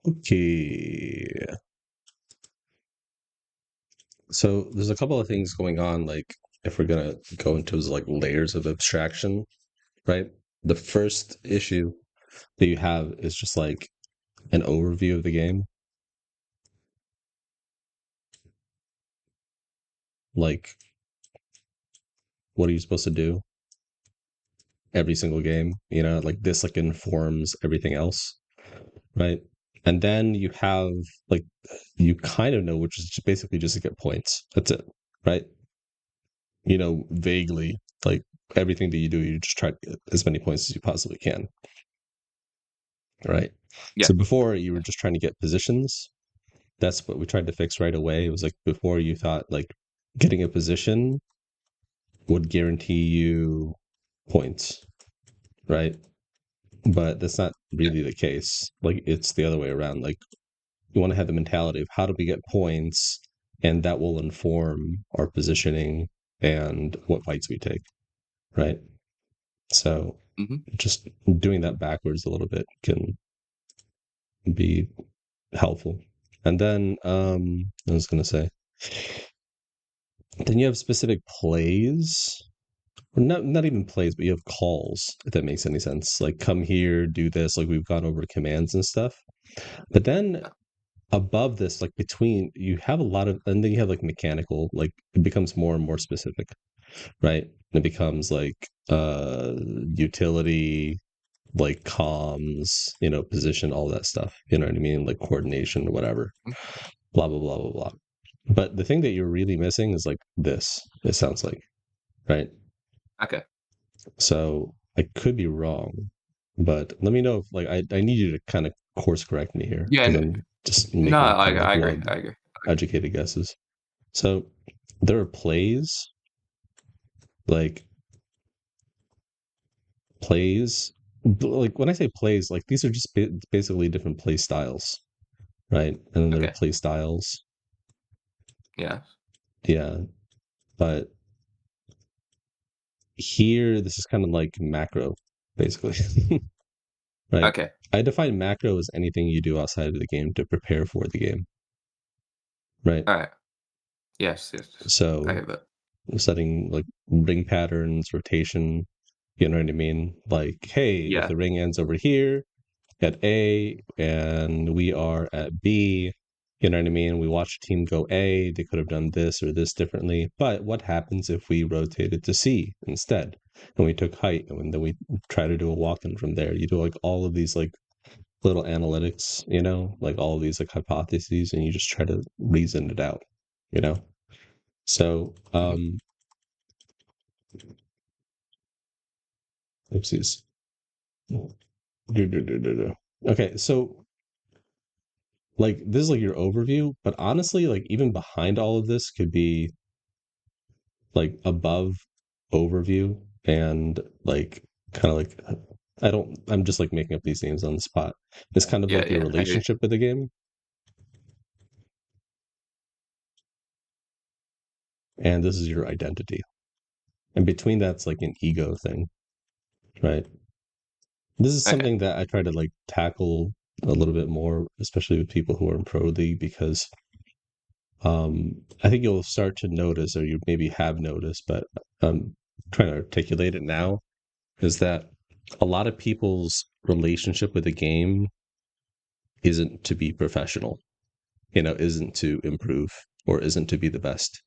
Okay. So there's a couple of things going on, like if we're gonna go into like layers of abstraction, right? The first issue that you have is just like an overview of the game. Like, what are you supposed to do every single game? Like this like informs everything else, right? And then you have like you kind of know, which is just basically just to get points. That's it, right? Vaguely, like everything that you do, you just try to get as many points as you possibly can, right? Yeah. So before you were just trying to get positions. That's what we tried to fix right away. It was like before you thought like getting a position would guarantee you points, right? But that's not Yeah. really the case. Like it's the other way around. Like you want to have the mentality of how do we get points, and that will inform our positioning and what fights we take, right? So Hmm. just doing that backwards a little bit can be helpful. And then I was gonna say, then you have specific plays, or not even plays, but you have calls, if that makes any sense. Like come here, do this, like we've gone over commands and stuff. But then Yeah. above this, like between, you have a lot of, and then you have like mechanical, like it becomes more and more specific, right? And it becomes like utility, like comms, position, all that stuff. You know what I mean? Like coordination, whatever. Mhm. Blah blah blah blah blah. But the thing that you're really missing is like this, it sounds like, right? Okay. So I could be wrong, but let me know if like I need you to kind of course correct me here Yeah. because I'm just No, making kind of like I agree. wild I agree. educated guesses. So there are like plays, like when I say plays, like these are just basically different play styles, right? And then there are Okay. play styles, Yeah. yeah. But here, this is kind of like macro, basically, right? Okay. I define macro as anything you do outside of the game to prepare for the game, right? All right. Yes. Yes. I So hear that. setting like ring patterns, rotation, you know what I mean? Like, hey, if Yeah. the ring ends over here at A and we are at B, you know what I mean? We watch a team go A, they could have done this or this differently. But what happens if we rotated to C instead? And we took height and then we try to do a walk in from there. You do like all of these like little analytics, like all of these like hypotheses, and you just try to reason it out, you know? So, Hmm. oopsies. Okay, so like this is like your overview, but honestly, like even behind all of this could be like above overview and like kind of like I'm just like making up these names on the spot. It's kind of Yeah. like your Yeah. I agree. relationship with the game, and this is your identity. And between that's like an ego thing, right? This is Okay. something that I try to like tackle a little bit more, especially with people who are in pro league, because I think you'll start to notice, or you maybe have noticed, but I'm trying to articulate it now, is that a lot of people's relationship with the game isn't to be professional, isn't to improve or isn't to be the best.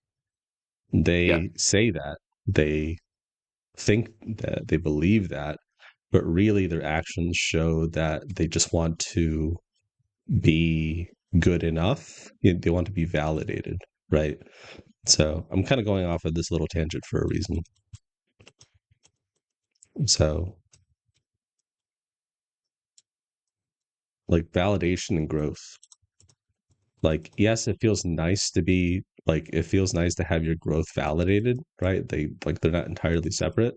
Yeah. They say that, they think that, they believe that, but really their actions show that they just want to be good enough. They want to be validated, right? So I'm kind of going off of this little tangent for a reason. So, like validation and growth. Like, yes, it feels nice to be like, it feels nice to have your growth validated, right? They're not entirely separate.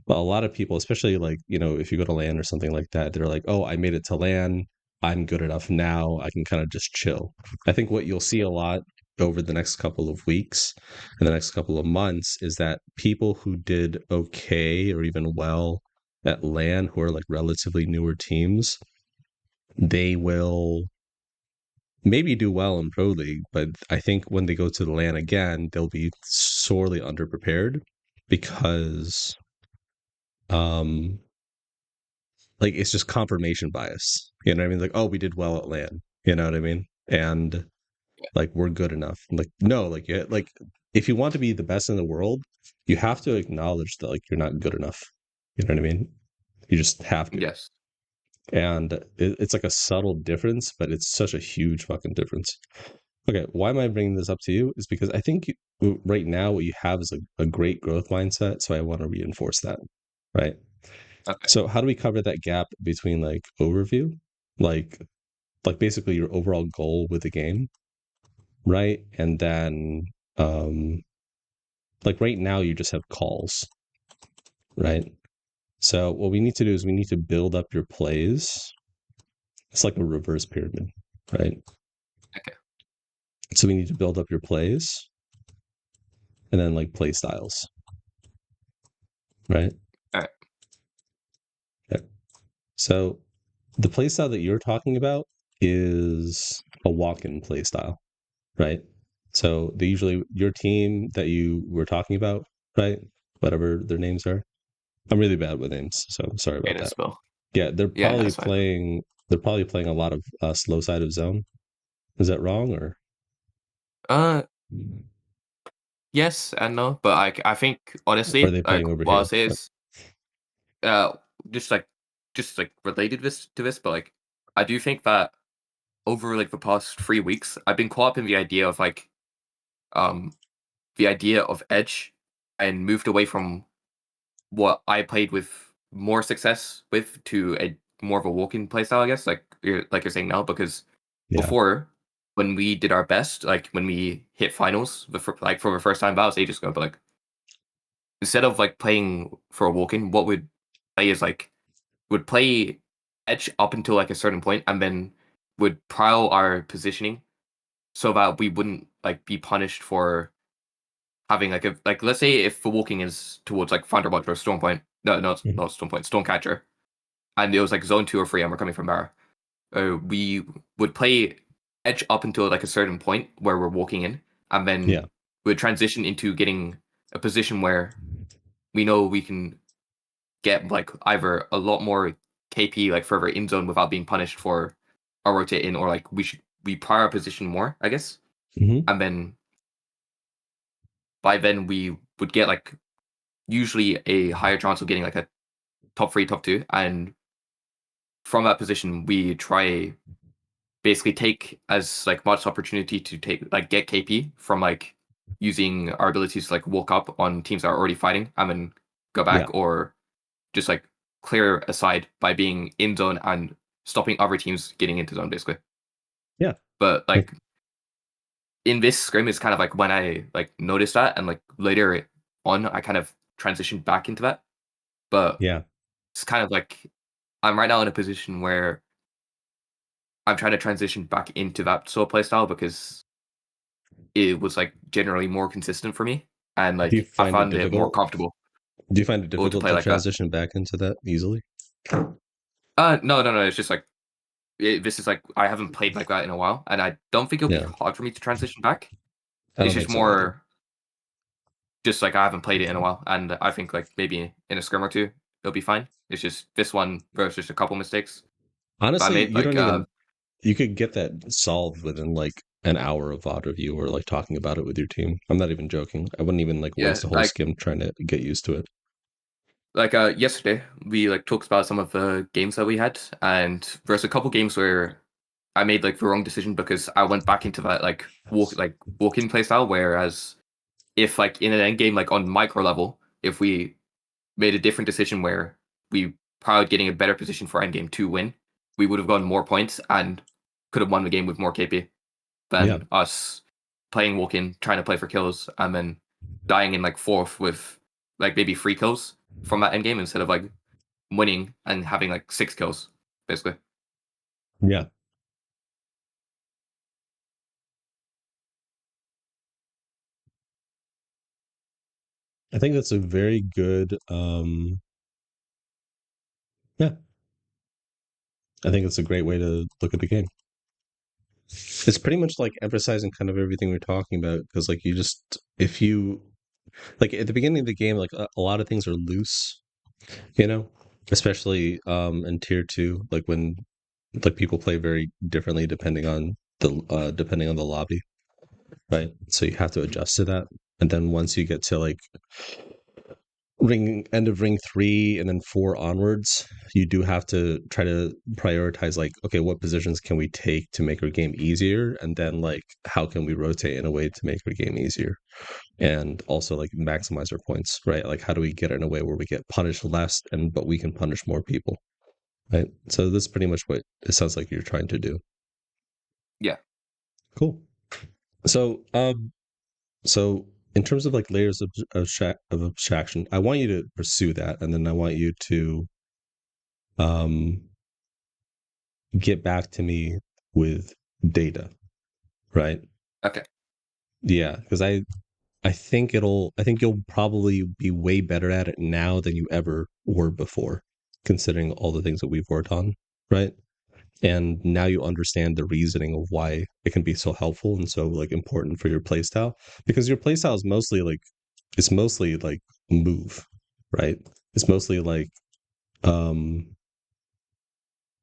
But a lot of people, especially like, if you go to LAN or something like that, they're like, oh, I made it to LAN. I'm good enough now. I can kind of just chill. I think what you'll see a lot over the next couple of weeks and the next couple of months is that people who did okay or even well at LAN, who are like relatively newer teams, they will maybe do well in Pro League, but I think when they go to the LAN again, they'll be sorely underprepared because um like it's just confirmation bias. You know what I mean? Like, oh, we did well at LAN. You know what I mean? And like we're good enough. Like, no, like like if you want to be the best in the world, you have to acknowledge that like you're not good enough. You know what I mean? You just have to. Yes. And it's like a subtle difference, but it's such a huge fucking difference. Okay, why am I bringing this up to you? Is because I think right now what you have is a great growth mindset. So I want to reinforce that. Right. Okay. So how do we cover that gap between like overview, like like basically your overall goal with the game, right? And then like right now you just have calls, right? So what we need to do is we need to build up your plays. It's like a reverse pyramid, right? Okay. So we need to build up your plays and then like play styles, right? All right. Okay. So the play style that you're talking about is a walk-in play style, right? So they usually your team that you were talking about, right? Whatever their names are. I'm really bad with names, so sorry about Okay, that. as well. Yeah, Yeah, that's fine. they're probably playing a lot of slow side of zone. Is that wrong or Uh, yes and no, but I think are honestly, they like playing over what I'll here? say is, uh, just like related this to this, but like I do think that over like the past 3 weeks, I've been caught up in um the idea of edge and moved away from what I played with more success with to a more of a walking play style, I guess, like you're saying now, because Yeah. before when we did our best, like when we hit finals, like for the first time, that was ages ago. But like instead of like playing for a walk-in, what we'd play is like would play edge up until like a certain point, and then would pile our positioning so that we wouldn't like be punished for having like a like let's say if the walking is towards like Thunderbolt or Storm Point. No, no, it's Mhm. not Storm Point, Stormcatcher. And it was like zone 2 or 3 and we're coming from there. We would play edge up until like a certain point where we're walking in, and then Yeah. we'd transition into getting a position where we know we can get like either a lot more KP like further in zone without being punished for our rotate in, or like we prior our position more, I guess. Hmm. And then by then we would get like usually a higher chance of getting like a top 3, top 2, and from that position we try basically take as like much opportunity to take like get KP from like using our abilities to like walk up on teams that are already fighting and then go Yeah. back, or just like clear aside by being in zone and stopping other teams getting into zone basically. Yeah. But Like, like in this scrim is kind of like when I like noticed that, and like later on I kind of transitioned back into that. But yeah. it's kind of like I'm right now in a position where I'm trying to transition back into that sort of play style because it was like generally more consistent for me, and Do you like I find it found it more difficult? comfortable Do you find it to difficult play to like that. transition back into that easily? No, no, no. It's just like this is like I haven't played like that in a while, and I don't think it'll be Yeah. hard for me to transition back. I It's don't just think so either. more just like I haven't played it in a while, and I think like maybe in a scrim or two it'll be fine. It's just this one versus just a couple mistakes that I Honestly, made. you Like don't even you could get that solved within like an hour of VOD review or like talking about it with your team. I'm not even joking. I wouldn't even like yeah, waste a whole skim trying to get used to it. yesterday we like talked about some of the games that we had, and there's a couple games where I made like the wrong decision because I went back into that like walk-in play style. Whereas if like in an end game like on micro level, if we made a different decision where we probably getting a better position for end game to win, we would have gotten more points and could have won the game with more KP Yeah. than us playing walk-in, trying to play for kills, and then dying in like fourth with like maybe 3 kills from that end game instead of like winning and having like 6 kills, basically. Yeah. I think that's a very good yeah. I think that's a great way to look at the game. It's pretty much like emphasizing kind of everything we're talking about because like you just if you like at the beginning of the game like a lot of things are loose, you know, especially in tier 2 like when like people play very differently depending on the lobby, right? So you have to adjust to that. And then once you get to like ring end of ring 3 and then 4 onwards, you do have to try to prioritize like okay, what positions can we take to make our game easier, and then like how can we rotate in a way to make our game easier and also like maximize our points, right? Like how do we get it in a way where we get punished less and but we can punish more people, right? So this is pretty much what it sounds like you're trying to do. Yeah. Cool. So so in terms of like layers of abstraction, I want you to pursue that, and then I want you to um get back to me with data, right? Okay. Yeah, because I think you'll probably be way better at it now than you ever were before, considering all the things that we've worked on, right? And now you understand the reasoning of why it can be so helpful and so like important for your playstyle, because your playstyle is mostly like it's mostly like move, right? It's mostly like um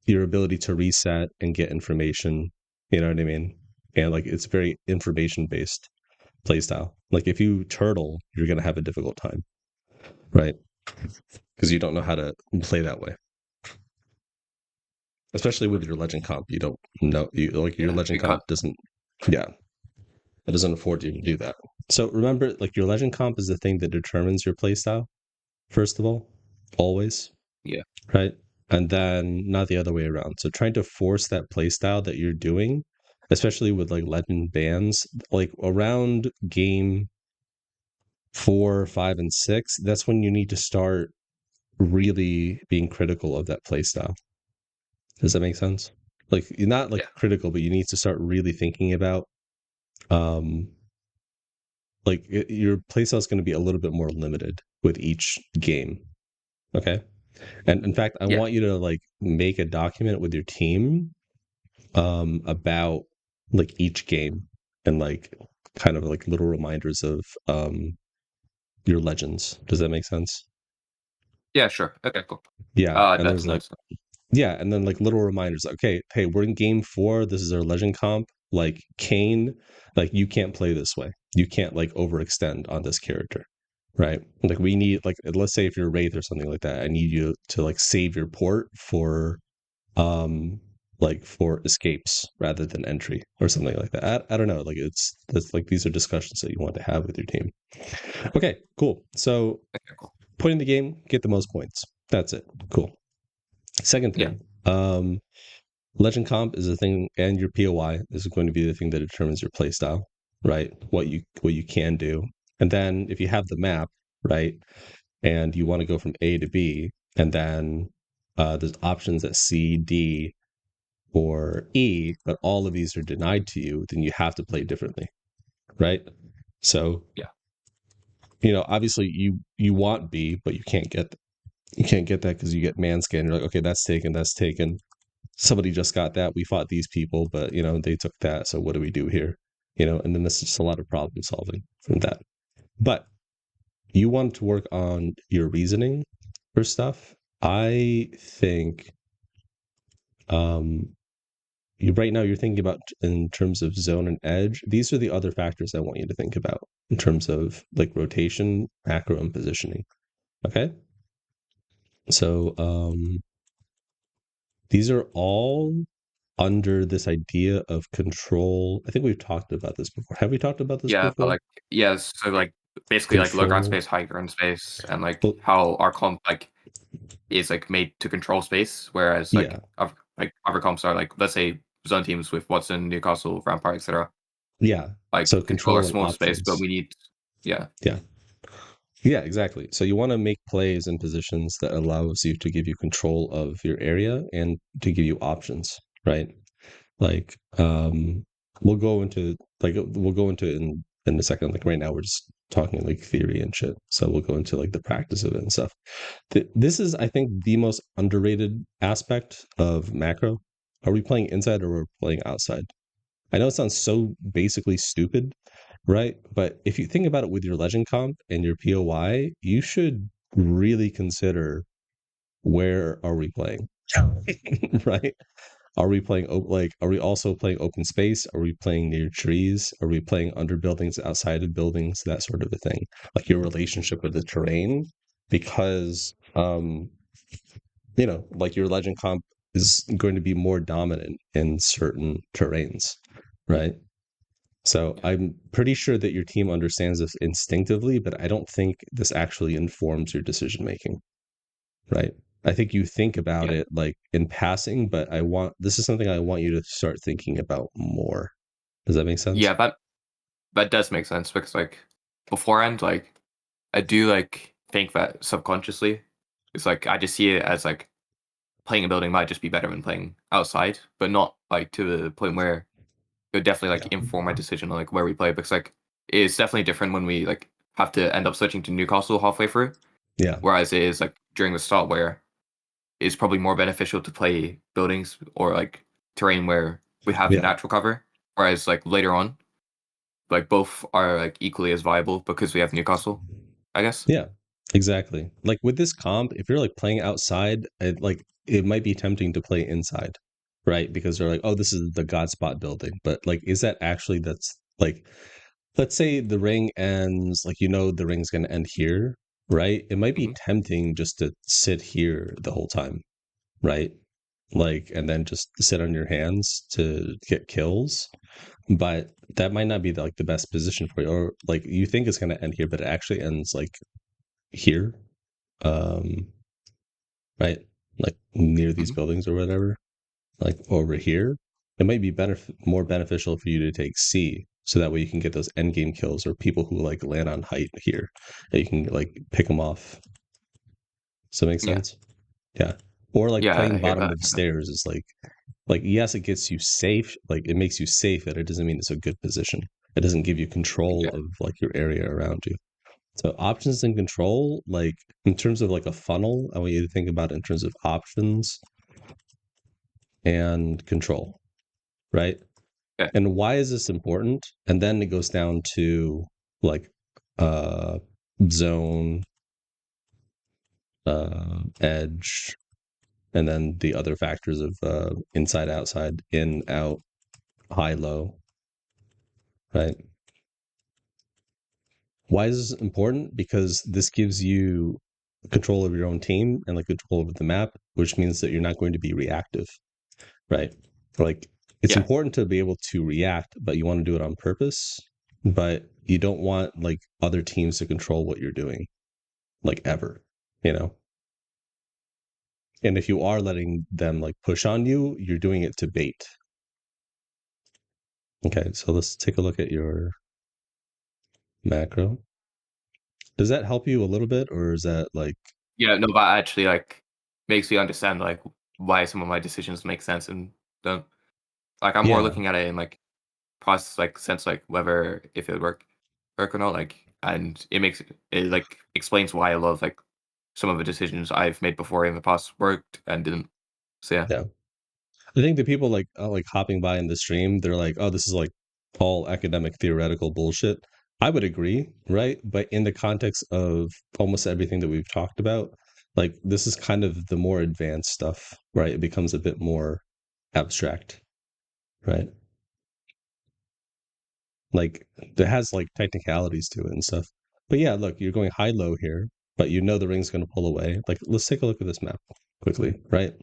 your ability to reset and get information, you know what I mean? And like it's very information based playstyle. Like if you turtle, you're gonna have a difficult time, right? Because you don't know how to play that way. Especially with your legend comp, you don't know you like your Yeah. legend Because comp doesn't yeah, it doesn't afford you to do that. So remember, like your legend comp is the thing that determines your playstyle, first of all, always, yeah. right? And then not the other way around. So trying to force that playstyle that you're doing, especially with like legend bands, like around game 4, 5, and 6, that's when you need to start really being critical of that playstyle. Does that make sense? Like you're not like Yeah. critical, but you need to start really thinking about um like your playstyle is going to be a little bit more limited with each game. Okay. And in fact, I Yeah. want you to like make a document with your team about like each game and like kind of like little reminders of your legends. Does that make sense? Yeah. Sure. Okay. Cool. Yeah. And That's there's like nice. yeah, and then like little reminders. Like, okay, hey, we're in game 4. This is our legend comp. Like Kane, like you can't play this way. You can't like overextend on this character, right? Like we need like let's say if you're Wraith or something like that, I need you to like save your port for like for escapes rather than entry or something like that. I don't know. Like it's that's like these are discussions that you want to have with your team. Okay, cool. So Okay. Cool. point in the game, get the most points. That's it. Cool. Second Yeah. thing, legend comp is a thing, and your POI is going to be the thing that determines your playstyle, right? What you can do, and then if you have the map, right, and you want to go from A to B, and then there's options at C, D, or E, but all of these are denied to you, then you have to play differently, right? So Yeah. you know, obviously you want B, but you can't get that because you get man scan. You're like, okay, that's taken, that's taken. Somebody just got that. We fought these people, but you know, they took that. So what do we do here? You know, and then there's just a lot of problem solving from that. But you want to work on your reasoning for stuff. I think um right now you're thinking about in terms of zone and edge. These are the other factors I want you to think about in terms of like rotation, macro, and positioning. Okay. So these are all under this idea of control. I think we've talked about this before. Have we talked about this Yeah. But before? like, yeah. So like, basically, like low ground Control. space, high ground space, and like Well, how our comp like is like made to control space, whereas yeah, like other comps are like, let's say zone teams with Watson, Newcastle, Rampart, etc. yeah. Like So control our control and small space, but options. we need, yeah. Yeah, yeah, exactly. So you want to make plays in positions that allows you to give you control of your area and to give you options, right? Like, we'll go into we'll go into it in a second. Like right now, we're just talking like theory and shit. So we'll go into like the practice of it and stuff. This is, I think, the most underrated aspect of macro. Are we playing inside or we're playing outside? I know it sounds so basically stupid, right? But if you think about it with your legend comp and your POI, you should really consider where are we playing, right? Are we playing like? Are we also playing open space? Are we playing near trees? Are we playing under buildings, outside of buildings? That sort of a thing. Like your relationship with the terrain, because like your legend comp is going to be more dominant in certain terrains, right? So Yeah. I'm pretty sure that your team understands this instinctively, but I don't think this actually informs your decision making, right? I think you think about Yeah. it like in passing, but this is something I want you to start thinking about more. Does that make sense? Yeah, that does make sense because like beforehand, like I do like think that subconsciously. It's like I just see it as like playing a building might just be better than playing outside, but not like to the point where it would definitely like Yeah. inform my decision on like where we play because like it's definitely different when we like have to end up switching to Newcastle halfway through. Yeah. Whereas it is like during the start where it's probably more beneficial to play buildings or like terrain where we have Yeah. natural cover. Whereas like later on, like both are like equally as viable because we have Newcastle, I guess. Yeah. Exactly. Like with this comp, if you're like playing outside, it might be tempting to play inside, right? Because they're like, oh, this is the God spot building. But like, is that actually that's like, let's say the ring ends, like, the ring's going to end here, right? It might be Hmm. tempting just to sit here the whole time, right? Like, and then just sit on your hands to get kills. But that might not be like the best position for you. Or like, you think it's going to end here, but it actually ends like here, um, right? Like near these Hmm. buildings or whatever, like over here. It might be more beneficial for you to take C, so that way you can get those end game kills or people who like land on height here, that you can like pick them off. Does that make Yeah. sense? Yeah. Or like Yeah, I playing hear bottom that. of stairs is like yes, it gets you safe, like it makes you safe, but it doesn't mean it's a good position. It doesn't give you control Yeah. of like your area around you. So options and control, like in terms of like a funnel, I want you to think about it in terms of options and control, right? Yeah. And why is this important? And then it goes down to like uh zone, edge, and then the other factors of inside, outside, in, out, high, low, right? Why is this important? Because this gives you control of your own team and like control of the map, which means that you're not going to be reactive, right? Like it's Yeah. important to be able to react, but you want to do it on purpose, but you don't want like other teams to control what you're doing, like ever, you know? And if you are letting them like push on you, you're doing it to bait. Okay, so let's take a look at your macro. Does that help you a little bit, or is that like, Yeah, no, that actually like makes me understand like why some of my decisions make sense and don't. Like I'm more yeah, looking at it in like process like sense like whether if it would work or not, like and it like explains why a lot of like some of the decisions I've made before in the past worked and didn't. So yeah. yeah? I think the people like hopping by in the stream, they're like, "Oh, this is like all academic theoretical bullshit." I would agree, right? But in the context of almost everything that we've talked about, like this is kind of the more advanced stuff, right? It becomes a bit more abstract, right? Like it has like technicalities to it and stuff. But yeah, look, you're going high low here, but you know the ring's going to pull away. Like let's take a look at this map quickly, right?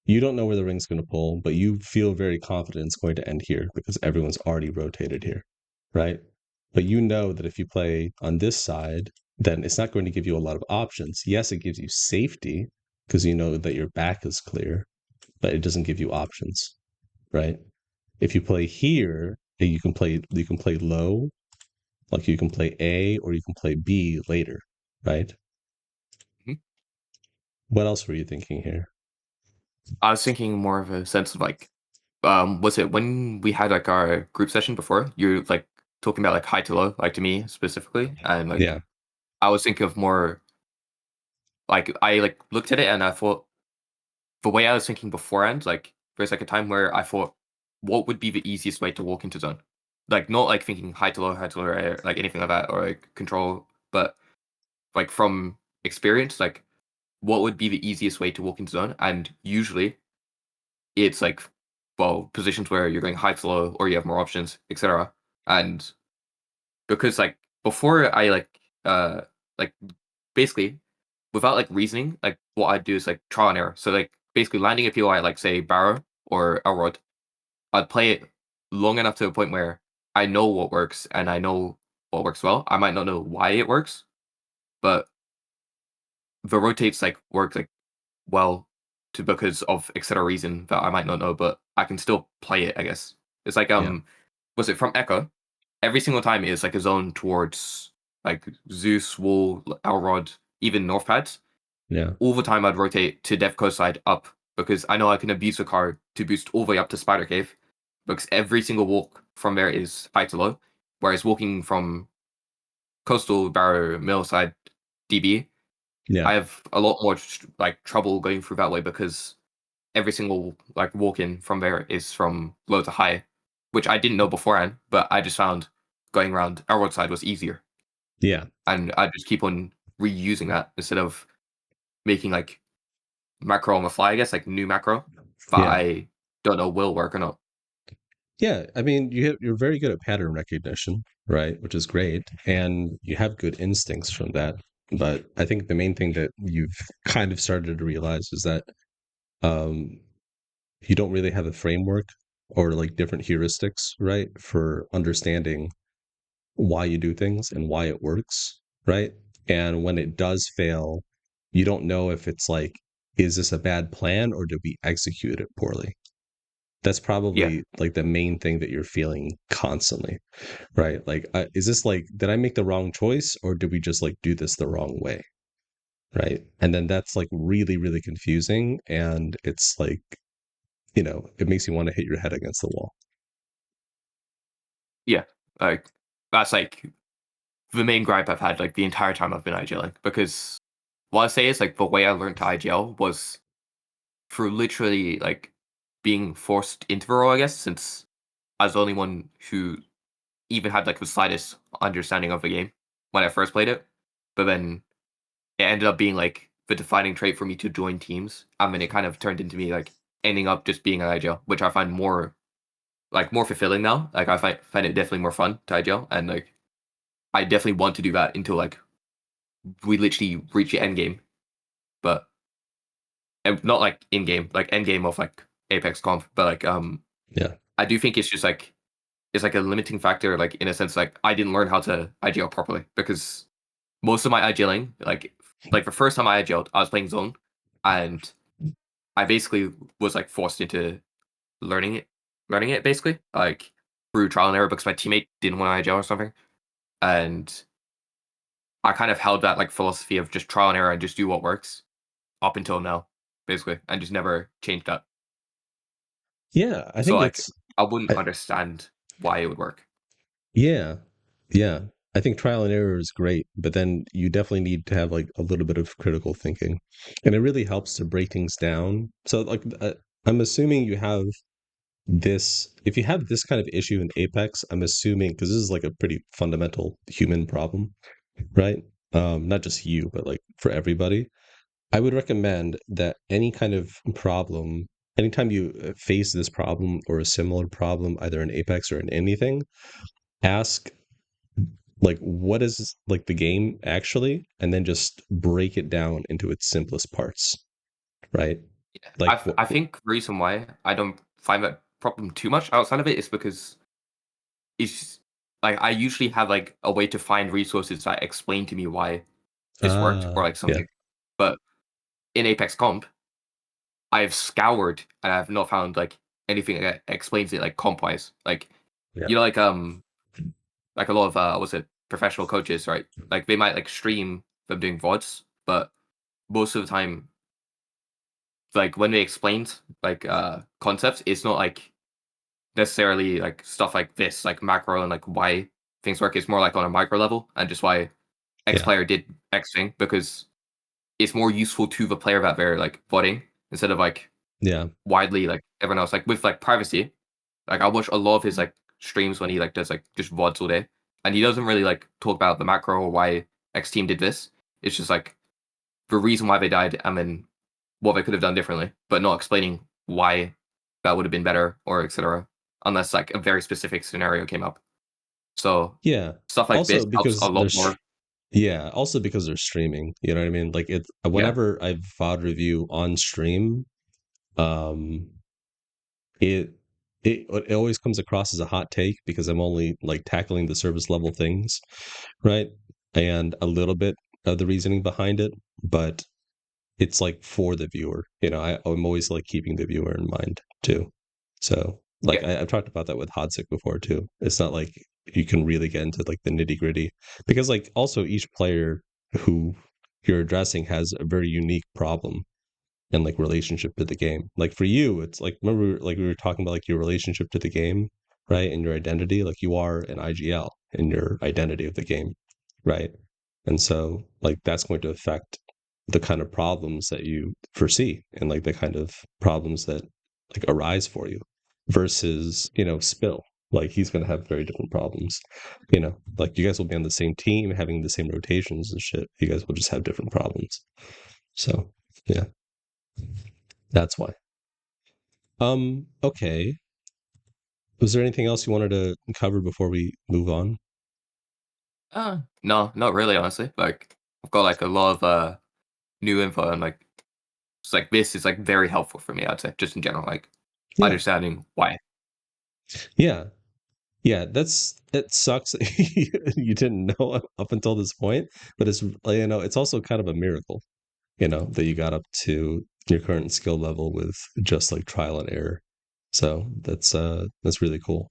You don't know where the ring's going to pull, but you feel very confident it's going to end here because everyone's already rotated here, right? But you know that if you play on this side, then it's not going to give you a lot of options. Yes, it gives you safety because you know that your back is clear, but it doesn't give you options, right? If you play here, you can play low, like you can play A or you can play B later, right? Mhm. What else were you thinking here? I was thinking more of a sense of like was it when we had like our group session before you're like talking about like high to low like to me specifically and like Yeah, I was thinking of more like I like looked at it and I thought the way I was thinking beforehand like there's like a time where I thought what would be the easiest way to walk into zone? Like not like thinking high to low, air, like anything like that, or like control, but like from experience, like what would be the easiest way to walk into zone? And usually it's like, well, positions where you're going high to low or you have more options, etc. And because like before I like basically without like reasoning, like what I'd do is like trial and error. So like basically landing a POI like say Barrow or Elrod, I'd play it long enough to a point where I know what works and I know what works well. I might not know why it works, but the rotates like work like well to because of etc reason that I might not know, but I can still play it, I guess. It's like Yeah. was it from Echo? Every single time is like a zone towards like Zeus, Wall, Elrod, even North pads. Yeah. All the time I'd rotate to Death Coast side up because I know I can abuse the card to boost all the way up to Spider Cave because every single walk from there is high to low. Whereas walking from Coastal, Barrow, Mill side, DB, Yeah. I have a lot more like trouble going through that way because every single like walk in from there is from low to high, which I didn't know beforehand, but I just found going around Elrod side was easier. Yeah. And I just keep on reusing that instead of making like macro on the fly, I guess, like new macro. But Yeah. I don't know will work or not. Yeah. I mean, you're very good at pattern recognition, right? Which is great. And you have good instincts from that. But I think the main thing that you've kind of started to realize is that um, you don't really have a framework or like different heuristics, right? For understanding why you do things and why it works, right? And when it does fail, you don't know if it's like, is this a bad plan or did we execute it poorly? That's Yeah. probably like the main thing that you're feeling constantly, right? Like, is this like, did I make the wrong choice or did we just like do this the wrong way? Right. And then that's like really, really confusing. And it's like, it makes you want to hit your head against the wall. Yeah. Like that's like the main gripe I've had like the entire time I've been IGLing. Because what I say is like the way I learned to IGL was through literally like being forced into the role, I guess, since I was the only one who even had like the slightest understanding of the game when I first played it. But then it ended up being like the defining trait for me to join teams. And then it kind of turned into me like ending up just being an IGL, which I find more fulfilling now. Like I find it definitely more fun to IGL, and like I definitely want to do that until like we literally reach the end game, but and not like in game, like end game of like Apex Comp, but like Yeah. I do think it's like a limiting factor, like in a sense, like I didn't learn how to IGL properly because most of my IGLing, like the first time I IGL'd, I was playing zone, and I basically was like forced into learning it basically, like through trial and error because my teammate didn't want to IGL or something, and I kind of held that like philosophy of just trial and error and just do what works up until now, basically, and just never changed that. Yeah. I So think like it's, I wouldn't I, understand why it would work. yeah. Yeah. I think trial and error is great, but then you definitely need to have like a little bit of critical thinking. And it really helps to break things down. So, like, I'm assuming you have if you have this kind of issue in Apex, I'm assuming, because this is like a pretty fundamental human problem, right? Not just you, but like for everybody. I would recommend that any kind of problem, anytime you face this problem or a similar problem, either in Apex or in anything, ask like what is like the game actually, and then just break it down into its simplest parts, right? Yeah. Like I think the reason why I don't find that problem too much outside of it is because it's like I usually have like a way to find resources that explain to me why this worked or like yeah, something. But in Apex Comp, I've scoured and I've not found like anything that explains it like comp wise. Like yeah, you know, like a lot of what's it professional coaches, right? Like they might like stream them doing VODs, but most of the time, like when they explained like concepts, it's not like necessarily like stuff like this, like macro and like why things work. It's more like on a micro level and just why X yeah, player did X thing because it's more useful to the player that they're like voting instead of like yeah, widely like everyone else. Like with like privacy, Like I watch a lot of his like streams when he like does like just VODs all day, and he doesn't really like talk about the macro or why X team did this. It's just like the reason why they died and then what they could have done differently, but not explaining why that would have been better or etc. Unless like a very specific scenario came up. So Yeah. stuff like this Also helps a because lot more. yeah, also because they're streaming, you know what I mean? Like it Yeah, whenever I VOD review on stream, um it it always comes across as a hot take because I'm only like tackling the service level things, right? And a little bit of the reasoning behind it, but it's like for the viewer. I'm always like keeping the viewer in mind too. So like yeah, I've talked about that with Hodsick before too. It's not like you can really get into like the nitty gritty because like also each player who you're addressing has a very unique problem and like relationship to the game. Like for you, it's like remember like we were talking about like your relationship to the game, right? And your identity. Like you are an IGL in your identity of the game, right? And so like that's going to affect the kind of problems that you foresee and like the kind of problems that like arise for you versus, Spill. Like he's going to have very different problems, like you guys will be on the same team having the same rotations and shit. You guys will just have different problems. So, yeah. That's why. Okay. Was there anything else you wanted to cover before we move on? no, not really, honestly. Like I've got like a lot of new info and like it's like this is like very helpful for me. I'd say just in general, like Yeah. understanding why. Yeah. Yeah, it sucks that you didn't know up until this point, but it's also kind of a miracle, that you got up to your current skill level with just like trial and error. So that's really cool.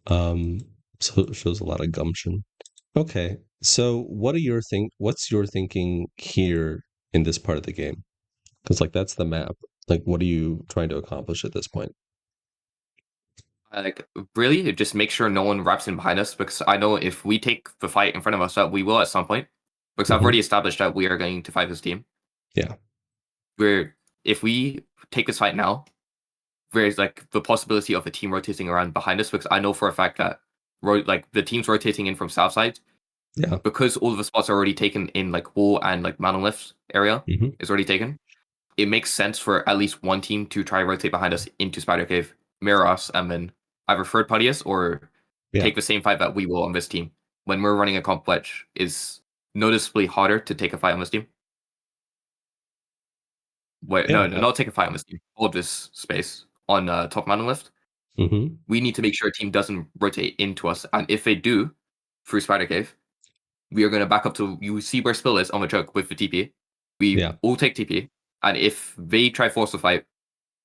Um so it shows a lot of gumption. Okay. So what's your thinking here in this part of the game? Because like that's the map. Like, what are you trying to accomplish at this point? Like really, just make sure no one wraps in behind us because I know if we take the fight in front of us, that we will at some point. Because I've Hmm. already established that we are going to fight this team. Yeah. We're if we take this fight now, there's like the possibility of a team rotating around behind us because I know for a fact that like the teams rotating in from south side Yeah. because all of the spots are already taken in like wall and like monolith area Hmm. is already taken. It makes sense for at least one team to try rotate behind us into Spider Cave, mirror us, and then either third party us or Yeah. take the same fight that we will on this team. When we're running a comp pledge, is noticeably harder to take a fight on this team. Wait, Yeah. no, no, not take a fight on this team. Hold this space on top monolith. Hmm. We need to make sure a team doesn't rotate into us, and if they do, through Spider Cave, we are going to back up to you see where Spill is on the choke with the TP. We Yeah. all take TP, and if they try force the fight,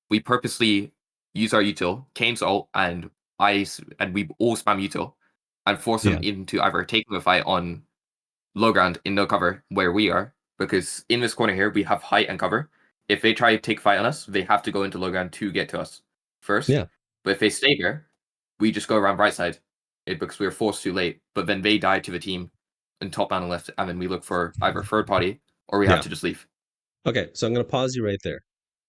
we purposely use our util, Kane's ult, and and we all spam util, and force them Yeah. into either taking the fight on low ground in no cover where we are, because in this corner here we have height and cover. If they try to take fight on us, they have to go into low ground to get to us first. Yeah. But if they stay here, we just go around right side because we were forced too late. But then they die to the team in top down and left, and then we look for either third party or we have Yeah. to just leave. Okay. So I'm going to pause you right there.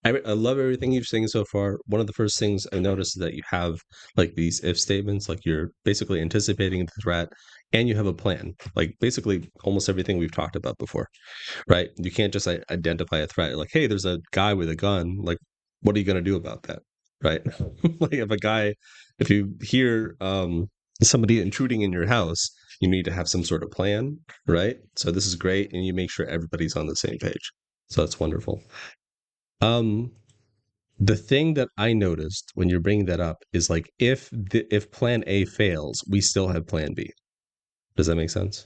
I love everything you've saying so far. One of the first things I noticed is that you have like these if statements, like you're basically anticipating the threat and you have a plan, like basically almost everything we've talked about before, right? You can't just identify a threat like, hey, there's a guy with a gun. Like, what are you going to do about that? Right. Like if you hear somebody intruding in your house, you need to have some sort of plan, right? So this is great. And you make sure everybody's on the same page. So that's wonderful. Um, the thing that I noticed when you're bringing that up is like if plan A fails, we still have plan B. Does that make sense?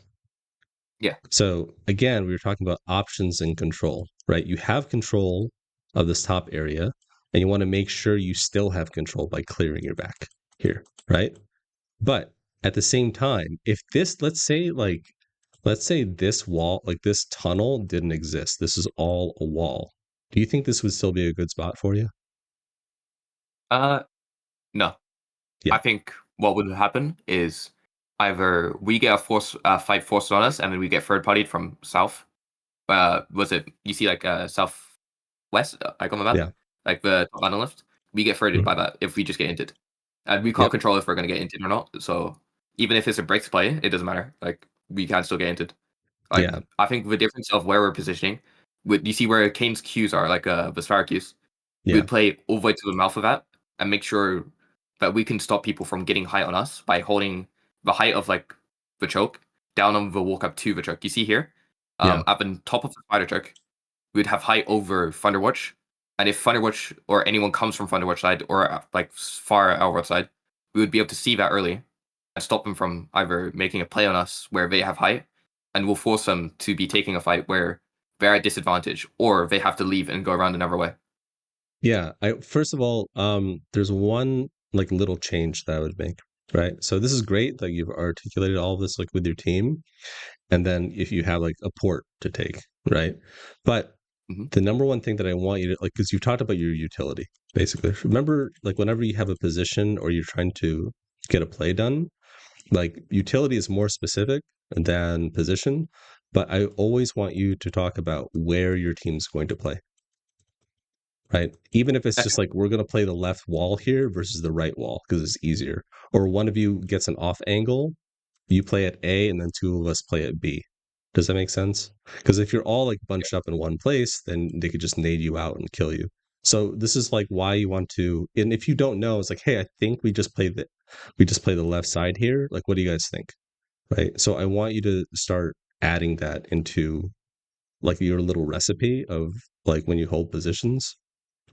Yeah. So again, we were talking about options and control, right? You have control of this top area, and you want to make sure you still have control by clearing your back here, right? But at the same time, if this, let's say this wall, like this tunnel didn't exist, this is all a wall. Do you think this would still be a good spot for you? Uh, no. Yeah. I think what would happen is either we get a fight forced on us, and then we get third partied from south. Was it you see like southwest, like on the map, Yeah. like the top banner left? We get thirded Mhm. by that if we just get hinted. And we can't Yep. control if we're gonna get inted or not. So even if it's a breaks play, it doesn't matter. Like we can still get inted. Yeah. Like I think the difference of where we're positioning, with you see where Kane's Qs are, like Vespara Qs, Yeah. we'd play all the way to the mouth of that and make sure that we can stop people from getting height on us by holding the height of like the choke down on the walk up to the choke. You see here, Yeah. at the top of the spider choke, we'd have height over Thunderwatch, and if Thunderwatch or anyone comes from Thunderwatch side or like far our side, we would be able to see that early and stop them from either making a play on us where they have height, and we'll force them to be taking a fight where they're at disadvantage, or they have to leave and go around another way. Yeah. I first of all, there's one like little change that I would make, right? So this is great that you've articulated all of this like with your team, and then if you have like a port to take, right? But Mhm. the number one thing that I want you to like, because you've talked about your utility, basically. Remember, like whenever you have a position or you're trying to get a play done, like utility is more specific than position. But I always want you to talk about where your team's going to play, right? Even if it's just Okay. like we're going to play the left wall here versus the right wall because it's easier, or one of you gets an off angle, you play at A and then two of us play at B. Does that make sense? Because if you're all like Yeah. bunched up in one place, then they could just nade you out and kill you. So this is like why you want to. And if you don't know, it's like, hey, I think we just play the left side here. Like, what do you guys think? Right. So I want you to start adding that into like your little recipe of like when you hold positions,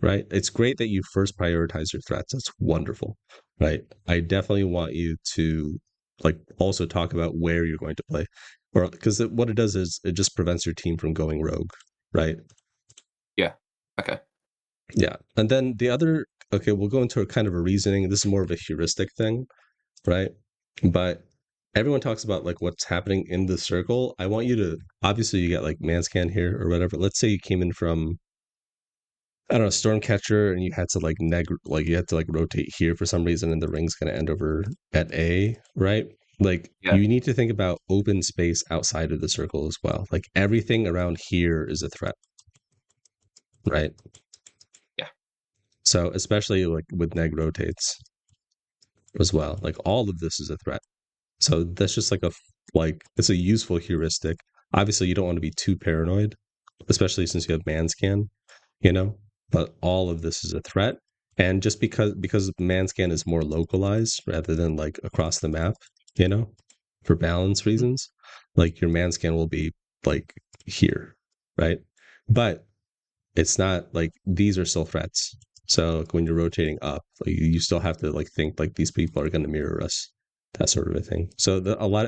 right? It's great that you first prioritize your threats. That's wonderful, right? I definitely want you to like also talk about where you're going to play, or because what it does is it just prevents your team from going rogue, right? Yeah. Okay. Yeah, and then the other, okay, we'll go into a kind of a reasoning. This is more of a heuristic thing, right? But everyone talks about like what's happening in the circle. I want you to obviously you get like man scan here or whatever. Let's say you came in from I don't know, Stormcatcher, and you had to like you had to like rotate here for some reason, and the ring's gonna end over at A, right? Like Yeah. you need to think about open space outside of the circle as well. Like everything around here is a threat, right? Yeah. So especially like with neg rotates as well. Like all of this is a threat. So that's just like like it's a useful heuristic. Obviously, you don't want to be too paranoid, especially since you have man scan, you know. But all of this is a threat, and just because man scan is more localized rather than like across the map, you know, for balance Mhm. reasons, like your man scan will be like here, right? But it's not like these are still threats. So like, when you're rotating up, like, you still have to like think like these people are going to mirror us, that sort of a thing. So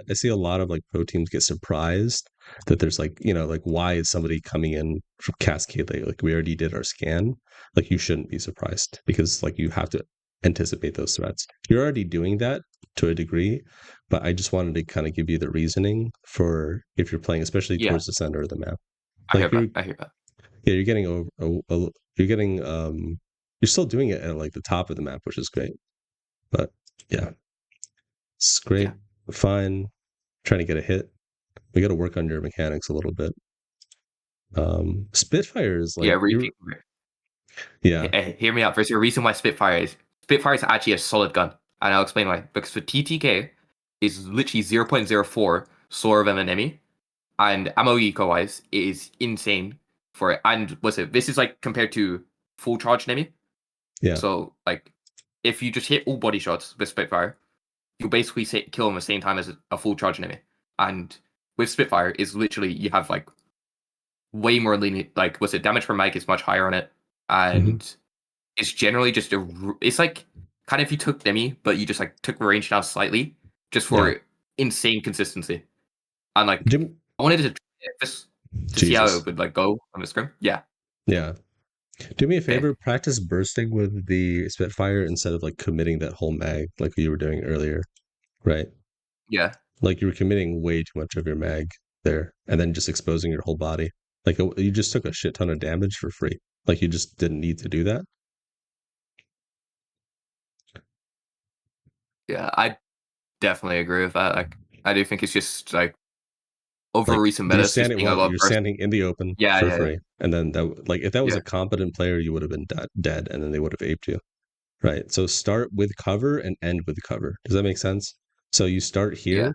I see a lot of like pro teams get surprised that there's like like why is somebody coming in from Cascade? Like we already did our scan. Like you shouldn't be surprised because like you have to anticipate those threats. You're already doing that to a degree, but I just wanted to kind of give you the reasoning for if you're playing, especially Yeah. towards the center of the map. I hear Like that. I hear that. yeah, you're getting you're getting you're still doing it at like the top of the map, which is great. But yeah, it's Yeah. great. Fine. Trying to get a hit. We got to work on your mechanics a little bit. Spitfire is Yeah. like you're yeah, Hear me out. There's a reason why Spitfire is actually a solid gun, and I'll explain why. Because the TTK is literally 0.04 slower than an enemy, and ammo eco wise is insane for it. And what's it? This is like compared to full charge enemy. yeah, So like, if you just hit all body shots with Spitfire, you basically kill them at the same time as a full charge enemy. And with Spitfire, is literally you have like way more lenient. Like, what's it? Damage per mag is much higher on it, hmm and it's generally just it's like kind of if you took Demi, but you just like took the range down slightly, just yeah. for insane consistency. And like Jim, I wanted to try this to see how it Jesus, would like go on the scrim. Yeah. yeah. Do me a Okay. favor, practice bursting with the Spitfire instead of like committing that whole mag like you were doing earlier, right? Yeah. Like you were committing way too much of your mag there and then just exposing your whole body. Like you just took a shit ton of damage for free. Like you just didn't need to do that. Yeah. I definitely agree with that. Like I do think it's just like over Like recent meta, it's just being a lot of you're burst. standing in the open Yeah. for Yeah. Yeah. free. And then that like if that was Yeah. a competent player, you would have been dead and then they would have aped you. right? So start with cover and end with cover. Does that make sense? So you start Yeah.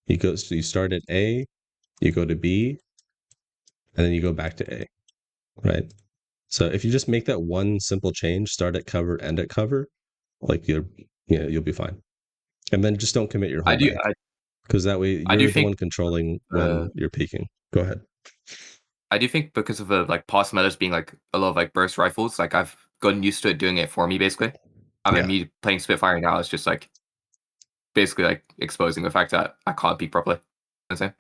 here, so you start at A, you go to B, and then you go back to A, right? So if you just make that one simple change, start at cover, end at cover, like you'll be fine. And then just don't commit your I whole do mag, because that way I do you're the think one controlling uh when you're peaking. Go ahead. I do think because of the like past metas being like a lot of like burst rifles, like I've gotten used to it doing it for me basically. I mean Yeah. me playing Spitfire now is just like basically like exposing the fact that I can't peek properly. You know what I'm saying?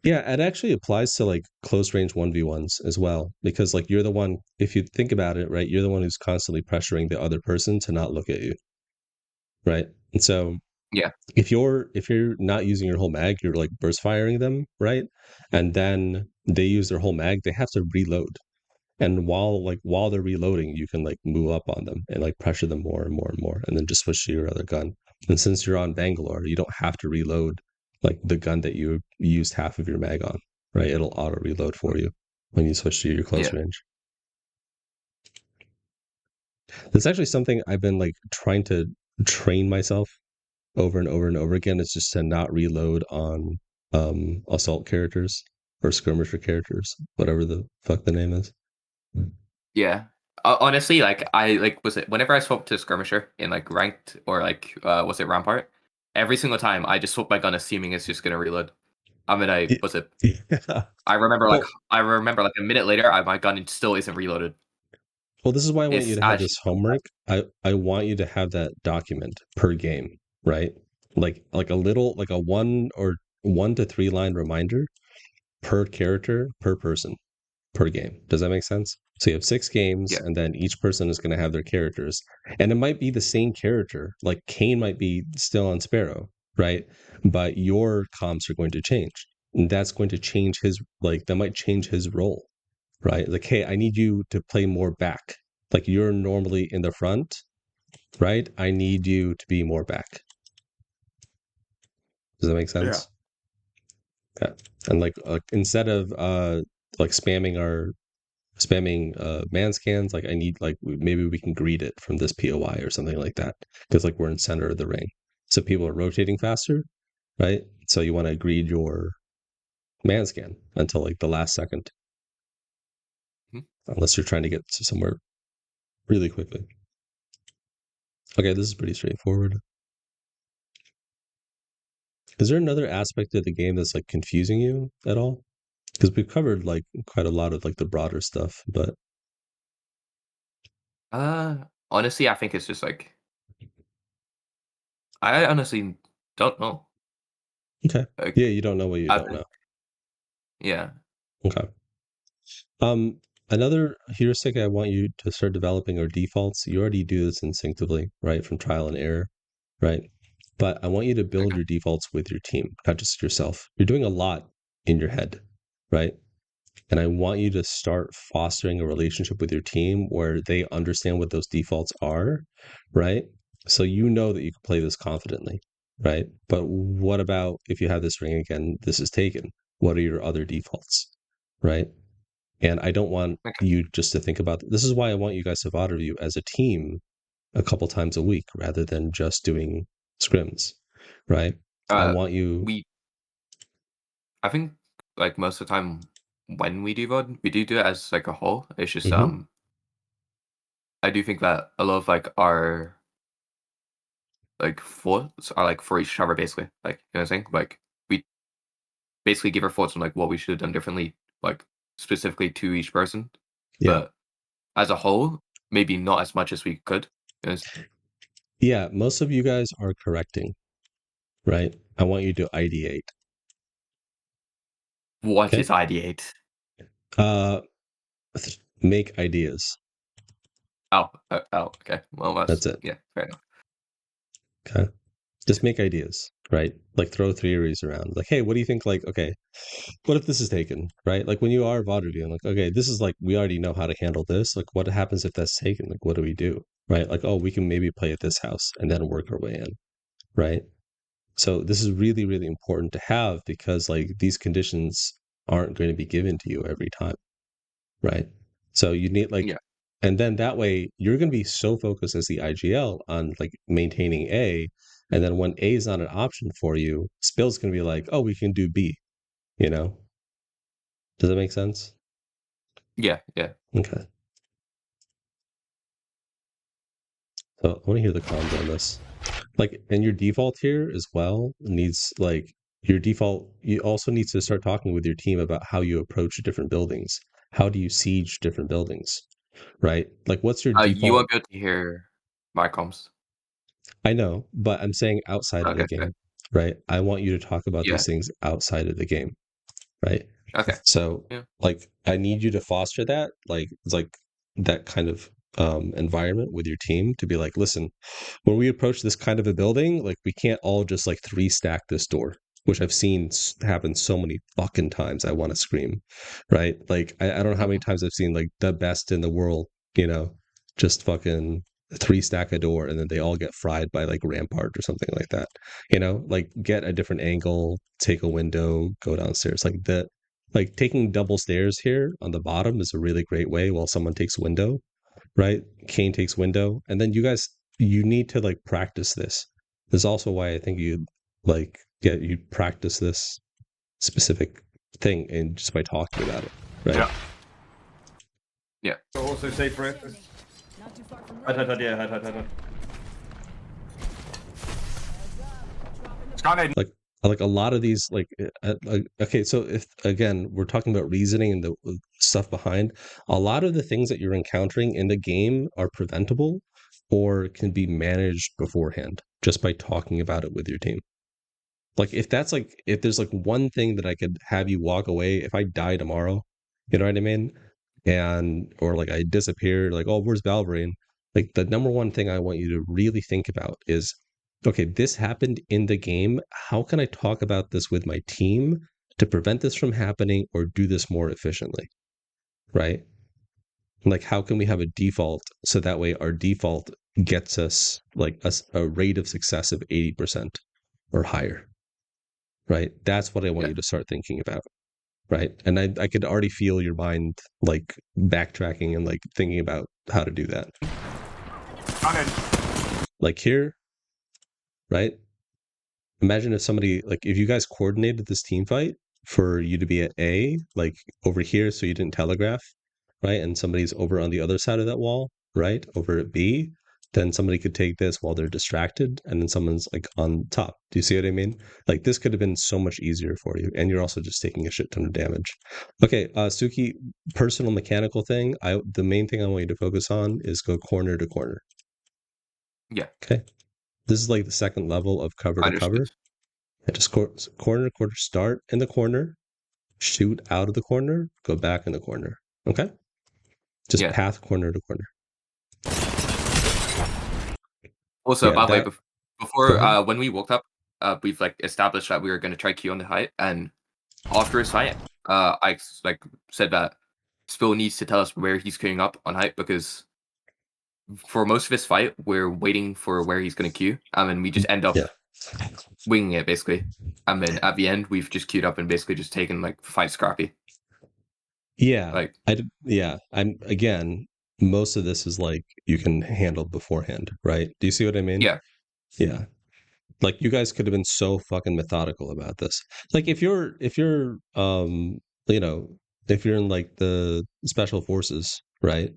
Yeah, it actually applies to like close range 1v1s as well, because like you're the one, if you think about it, right, you're the one who's constantly pressuring the other person to not look at you, right? And so Yeah. if you're not using your whole mag, you're like burst firing them, right? And then they use their whole mag, they have to reload. And while they're reloading, you can like move up on them and like pressure them more and more and more, and then just switch to your other gun. And since you're on Bangalore, you don't have to reload like the gun that you used half of your mag on, right? It'll auto reload for you when you switch to your close Yeah. range. That's actually something I've been like trying to train myself over and over and over again. It's just to not reload on assault characters or skirmisher characters, whatever the fuck the name is. Yeah. Honestly, like I like was it whenever I swap to skirmisher in like ranked or like was it rampart, every single time I just swap my gun assuming it's just gonna reload. I mean I was it Yeah. Well, I remember like a minute later my gun still isn't reloaded. Well, this is why I want you It's to have actually this so bad. homework. I want you to have that document per game, right? Like a little like a 1 to 3 line reminder per character per person per game. Does that make sense? So you have 6 games, Yeah. and then each person is going to have their characters, and it might be the same character. Like Kane might be still on Sparrow, right? But your comps are going to change, and that's going to change his like that might change his role, right? Like, hey, I need you to play more back. Like you're normally in the front, right? I need you to be more back. Does that make Yeah. sense? Yeah. And like instead of like spamming man scans, like I need like maybe we can greet it from this POI or something like that, because like we're in center of the ring, so people are rotating faster, right? So you want to greet your man scan until like the last second, Mhm. unless you're trying to get to somewhere really quickly. Okay, this is pretty straightforward. Is there another aspect of the game that's like confusing you at all? Because we've covered like quite a lot of like the broader stuff, but Honestly I think it's just like I honestly don't know. okay. Yeah, Like you don't know what you I don't think know. yeah. Okay. Um, Another heuristic I want you to start developing are defaults. You already do this instinctively, right? From trial and error, right? But I want you to build Okay. your defaults with your team, not just yourself. You're doing a lot in your head, right? And I want you to start fostering a relationship with your team where they understand what those defaults are, right? So you know that you can play this confidently, right? But what about if you have this ring again, this is taken? What are your other defaults, right? And I don't want Okay. you just to think about this is why I want you guys to VOD review as a team a couple times a week rather than just doing scrims, right? I Uh want you we I think like most of the time when we do VOD, we do it as like a whole. It's just Mhm. I do think that a lot of like our like thoughts are like for each other basically. Like you know what I'm saying? Like we basically give our thoughts on like what we should have done differently, like specifically to each person. Yeah. But as a whole, maybe not as much as we could. Because Yeah, most of you guys are correcting, right? I want you to ideate. what Okay? is ideate? Uh make ideas. Oh, okay. Well, That's that's it. yeah, fair enough. Okay? Just make ideas, right? Like throw theories around. Like, hey, what do you think? Like, okay, what if this is taken, right? Like when you are VOD reviewing, like, okay, this is like we already know how to handle this. Like, what happens if that's taken? Like, what do we do? Right? Like, oh, we can maybe play at this house and then work our way in, right? So this is really, really important to have because like these conditions aren't going to be given to you every time, right? So you need like Yeah. And then that way you're going to be so focused as the IGL on like maintaining A, and then when A is not an option for you, Spill's going to be like, oh, we can do B. You know? Does that make sense? Yeah. Okay. So I want to hear the comms on this. Like, and your default here as well needs like your default. You also need to start talking with your team about how you approach different buildings. How do you siege different buildings? Right? Like, what's your You default? won't be able to hear my comms. I know, but I'm saying outside of the Okay. game, right? I want you to talk about Yeah. these things outside of the game, right? Okay. So, Yeah. like, I need you to foster that, like that kind of environment with your team to be like, listen, when we approach this kind of a building, like, we can't all just like three stack this door, which I've seen happen so many fucking times. I want to scream, right? Like, I don't know how many times I've seen like the best in the world, just fucking three stack a door and then they all get fried by like Rampart or something like that. Like get a different angle, take a window, go downstairs. Like taking double stairs here on the bottom is a really great way while someone takes window, right? Kane takes window. And then you need to like practice this. This is also why I think you practice this specific thing and just by talking about it, right? Yeah. Also safe for it. Yeah, head. Like a lot of these okay, so if again we're talking about reasoning and the stuff behind, a lot of the things that you're encountering in the game are preventable or can be managed beforehand just by talking about it with your team. Like if there's like one thing that I could have you walk away if I die tomorrow, you know what I mean? And or like I disappear, like, oh, where's Balverine? Like the number one thing I want you to really think about is, okay, this happened in the game. How can I talk about this with my team to prevent this from happening or do this more efficiently? Right? Like how can we have a default so that way our default gets us like a rate of success of 80% or higher? Right? That's what I want Yeah. you to start thinking about. Right. And I could already feel your mind like backtracking and like thinking about how to do that. Like here, right? Imagine if you guys coordinated this team fight for you to be at A, like over here, so you didn't telegraph, right? And somebody's over on the other side of that wall, right? Over at B, then somebody could take this while they're distracted, and then someone's like on top. Do you see what I mean? Like this could have been so much easier for you, and you're also just taking a shit ton of damage. Okay, Suki, personal mechanical thing. The main thing I want you to focus on is go corner to corner. Yeah. Okay. This is like the second level of cover to cover. And just corner to corner, start in the corner, shoot out of the corner, go back in the corner. Okay? Just path corner to corner. Also, by the way, before when we woke up, we've like established that we were going to try Q on the height, and after his fight, I like said that Spill needs to tell us where he's queuing up on height because for most of his fight, we're waiting for where he's going to queue, and then we just end up winging it basically. And then at the end, we've just queued up and basically just taken like fight scrappy. Yeah, like I'm again. Most of this is like you can handle beforehand, right? Do you see what I mean? Yeah. Like you guys could have been so fucking methodical about this. Like if you're if you're in like the special forces, right?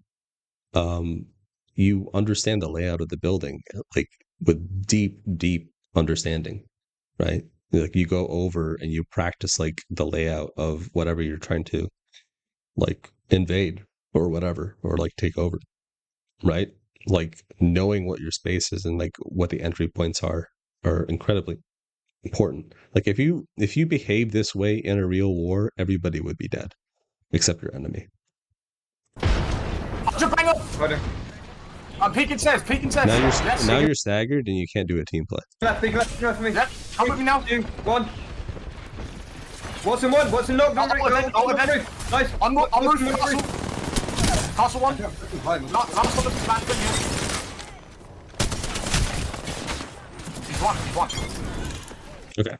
You understand the layout of the building like with deep understanding, right? Like you go over and you practice like the layout of whatever you're trying to like invade or whatever or like take over, right? Like knowing what your space is and like what the entry points are incredibly important. Like if you behave this way in a real war, everybody would be dead except your enemy. I'm peeking chest. Now you're staggered and you can't do a team play. Left for me. Yep, come with me now. 2, 1. What's in one? What's in no? Nice. I'm moving Castle one. Last one of the He's one. Okay.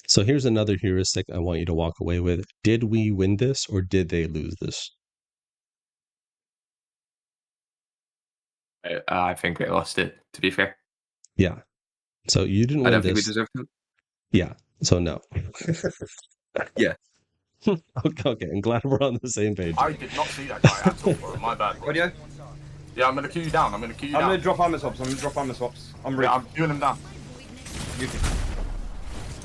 So here's another heuristic I want you to walk away with. Did we win this or did they lose this? I think we lost it, to be fair. Yeah. So you didn't I win don't think we this. deserve to. Yeah. So no. Yeah. Okay. I'm glad we're on the same page. I did not see that guy at all, bro. My bad. Bro. Audio. Yeah, I'm gonna queue you down. I'm gonna queue you I'm down. gonna drop armor swaps. I'm ready. Yeah, I'm queuing him down. You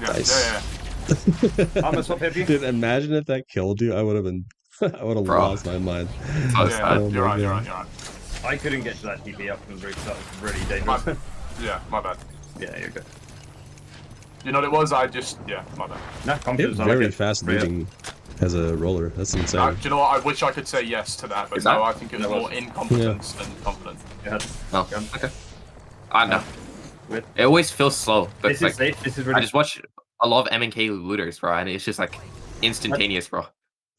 Yeah, Nice. yeah. armor swap heavy. Dude, imagine if that killed you. I would have been. I would have Bro. lost my mind. So Yeah, sad. Oh you're my right, you're God. right, you're right. I couldn't get to that TP up from the roof. That was really My, dangerous. yeah, my bad. Yeah, you're good. You know what it was? Yeah, my bad. No, You're confidence. I like very it. fast Real. moving as a roller. That's insane. Do you know what? I wish I could say yes to that, but Is no, that- I think it was that was- more incompetence than confidence. Yeah. Oh, Yeah. okay. I know. With- It always feels slow, but This like, is safe. This is I really. just watch a lot of M&K looters, bro, and it's just like instantaneous, bro.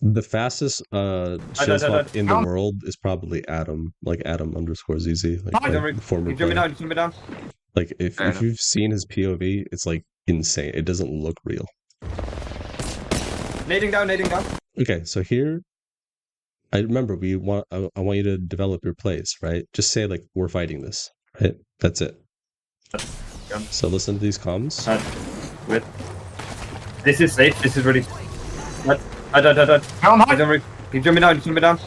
The fastest shield swap in the Down. world is probably Adam, like Adam_ZZ, like, Down. like former You jump me player. down. Jump me down. Like if Fair enough. you've seen his POV, it's like insane. It doesn't look real. Nading down. Nading down. Okay, so here, I remember I want you to develop your plays, right? Just say like we're fighting this, right? That's it. Yeah. So listen to these comms. With. This is safe. This is really. I Down high. don't really. Keep jumping down. Jump me down.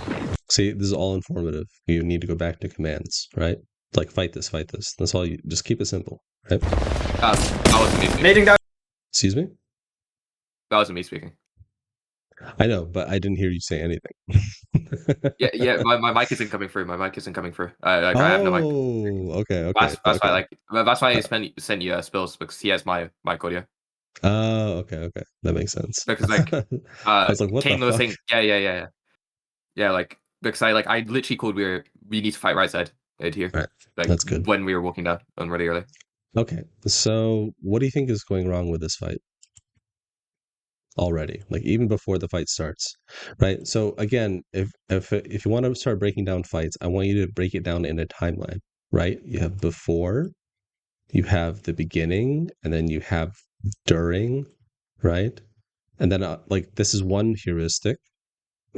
See, this is all informative. You need to go back to commands, right? Like fight this, fight this. That's all you. Just keep it simple, right? That wasn't me speaking. Nading down. Excuse me. That wasn't me speaking. I know, but I didn't hear you say anything. Yeah. My mic isn't coming through. My mic isn't coming through. I have no mic. Oh, okay. That's okay. why that's why I sent you spills, because he has my mic audio. Oh, okay. That makes sense. Because like I was like, what Kane the was fuck? saying, yeah, like because I literally called we need to fight right side here. Right. Like That's good. when we were walking down on really early. Okay, so what do you think is going wrong with this fight? Already, like even before the fight starts, right? So again, if you want to start breaking down fights, I want you to break it down in a timeline, right? You have before, you have the beginning, and then you have during, right? And then like this is one heuristic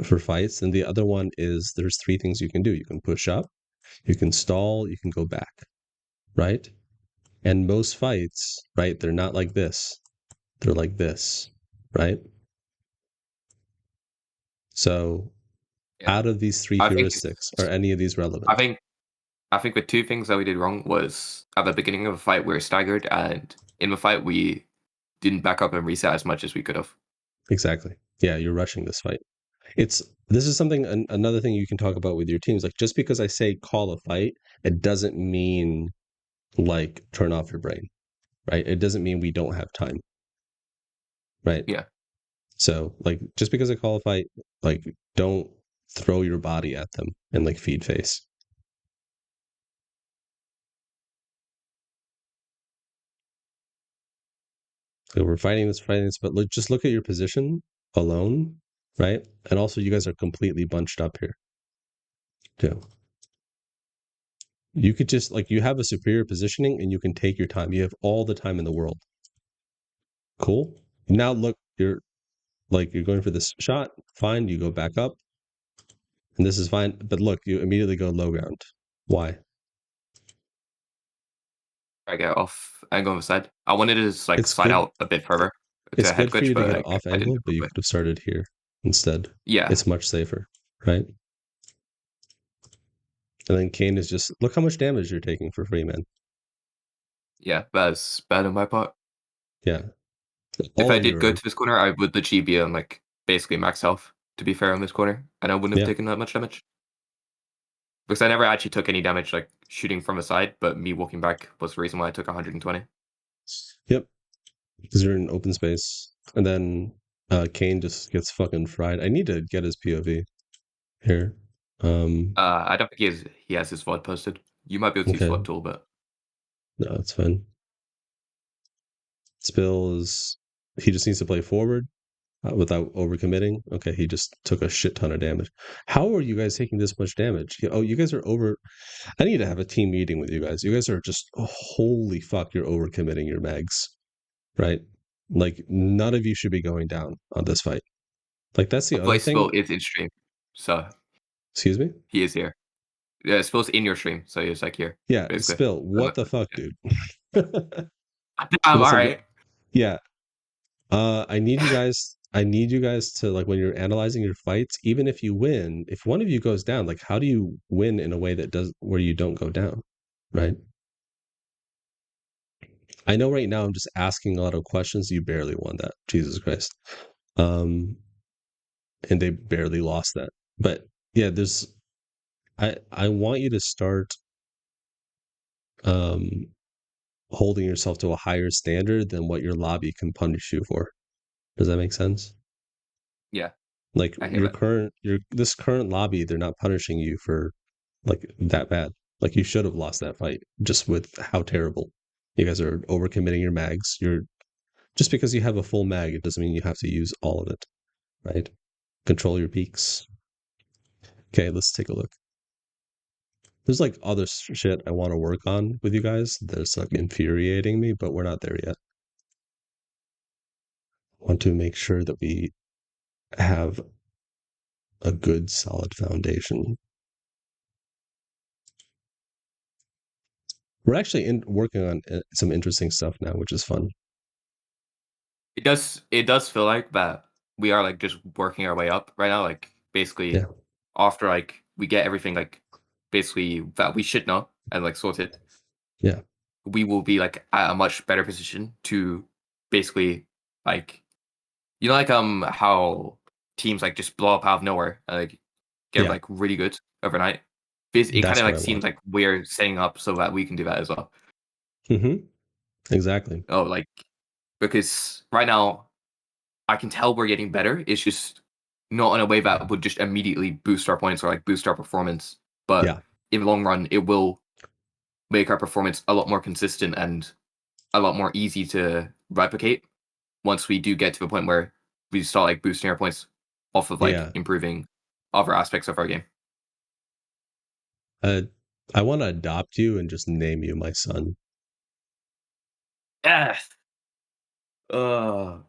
for fights, and the other one is there's three things you can do. You can push up, you can stall, you can go back, right? And most fights, right, they're not like this. They're like this, right? So Yeah. out of these three I think heuristics, are any of these relevant? I think with two things that we did wrong was at the beginning of a fight we were staggered, and in the fight we didn't back up and reset as much as we could have. Exactly. Yeah, you're rushing this fight. This is something another thing you can talk about with your teams. Like just because I say call a fight, it doesn't mean like turn off your brain, right? It doesn't mean we don't have time, right? Yeah. So like just because I call a fight, like don't throw your body at them and like feed face. So we're fighting this, but just look at your position alone, right? And also you guys are completely bunched up here too. You could just like you have a superior positioning and you can take your time. You have all the time in the world. Cool. Now look, you're going for this shot. Fine, you go back up. And this is fine. But look, you immediately go low ground. Why? I get off angle on the side. I wanted to just like It's slide good. out a bit further It's to head good for you glitch, to but get like, off I didn't angle, do but you it. could have started here instead. Yeah. It's much safer, right? And then Kane is just look how much damage you're taking for free, man. Yeah, that's bad on my part. Yeah. If All I of did your- go to this corner, I would literally be on like basically max health, to be fair, on this corner, and I wouldn't have Yeah. taken that much damage. Because I never actually took any damage like shooting from the side, but me walking back was the reason why I took 120. Yep. Because you're in open space. And then Kane just gets fucking fried. I need to get his POV here. I don't think he has his VOD posted. You might be able to Okay. use VOD tool, but No, it's fine. Spill is he just needs to play forward without overcommitting. Okay, he just took a shit ton of damage. How are you guys taking this much damage? Oh, you guys are over. I need to have a team meeting with you guys. You guys are just holy fuck. You're overcommitting your mags, right? Like none of you should be going down on this fight. Like that's the other Voice thing. Spill is in stream, so Excuse me. he is here. Yeah, Spill's in your stream, so he's like here. Yeah, Basically. Spill. What the fuck, dude? I'm Listen, alright. yeah. I need you guys. I need you guys to like when you're analyzing your fights, even if you win, if one of you goes down, like how do you win in a way that does where you don't go down, right? I know right now I'm just asking a lot of questions. You barely won that. Jesus Christ. And they barely lost that. But yeah, I want you to start um holding yourself to a higher standard than what your lobby can punish you for. Does that make sense? Yeah. Like I hear that. this current lobby, they're not punishing you for like that bad. Like you should have lost that fight just with how terrible you guys are overcommitting your mags. You're just because you have a full mag, it doesn't mean you have to use all of it, right? Control your peaks. Okay, let's take a look. There's like other shit I want to work on with you guys that's like infuriating me, but we're not there yet. I want to make sure that we have a good solid foundation. We're actually working on some interesting stuff now, which is fun. It does feel like that we are like just working our way up right now. Like basically Yeah. after like we get everything like basically that we should know and like sorted. Yeah. We will be like at a much better position to basically like like how teams like just blow up out of nowhere and like get Yeah. like really good overnight. It kind That's of what like I seems want. like we're setting up so that we can do that as well. Mm-hmm. Exactly. Oh, like because right now I can tell we're getting better. It's just not in a way that would just immediately boost our points or like boost our performance. But Yeah. in the long run, it will make our performance a lot more consistent and a lot more easy to replicate once we do get to the point where we start like boosting our points off of like Yeah. improving other aspects of our game. I want to adopt you and just name you my son. Yeah. Bro.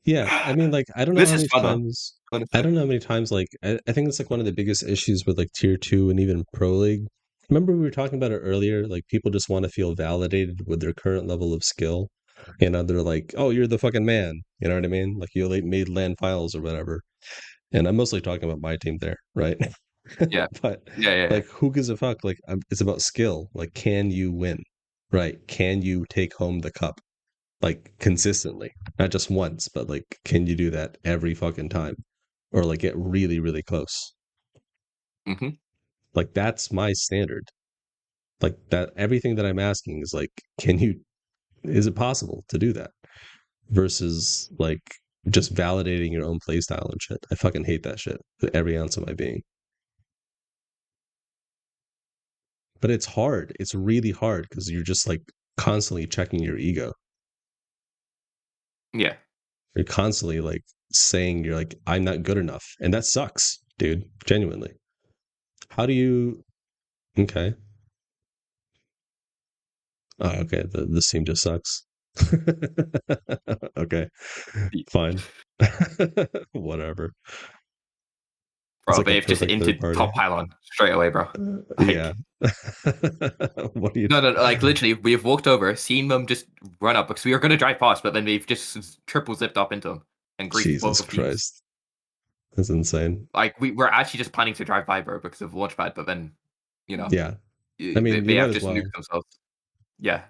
Yeah, I mean, like, I don't know This how is many fun though. times. I Honestly. don't know how many times. Like, I think it's like one of the biggest issues with like tier 2 and even pro league. Remember we were talking about it earlier. Like, people just want to feel validated with their current level of skill, and they're like, "Oh, you're the fucking man." You know what I mean? Like, you like made land finals or whatever. And I'm mostly talking about my team there, right? Yeah. But Yeah. like, who gives a fuck? Like, it's about skill. Like, can you win? Right? Can you take home the cup? Like consistently, not just once, but like, can you do that every fucking time, or like get really, really close? Mm-hmm. Like that's my standard. Like that, everything that I'm asking is like, can you? Is it possible to do that? Versus like just validating your own playstyle and shit. I fucking hate that shit with every ounce of my being. But it's hard. It's really hard because you're just like constantly checking your ego. Yeah. You're constantly like saying you're like, I'm not good enough. And that sucks, dude. Genuinely. How do you okay. Oh, okay. The scene just sucks. Okay. Fine. Whatever. It's Bro, like a they've just perfect third entered party. top pylon straight away, bro. Yeah. Like What are you no, like literally, we've walked over, seen them just run up because we were gonna drive past, but then they've just triple zipped up into them and griefed Jesus both teams. Christ. That's insane. Like we're actually just planning to drive by, bro, because of Launchpad, but then Yeah. I mean, you they might have as just well. nuked themselves. Yeah.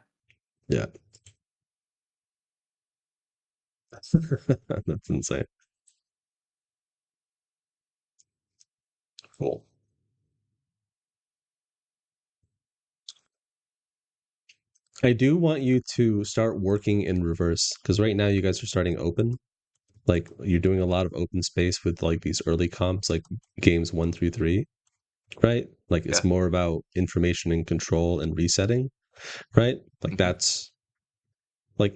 Yeah. That's insane. Cool. I do want you to start working in reverse because right now you guys are starting open. Like you're doing a lot of open space with like these early comps, like games 1 through 3, right? Like it's Yeah. more about information and control and resetting, right? Like Mm-hmm. like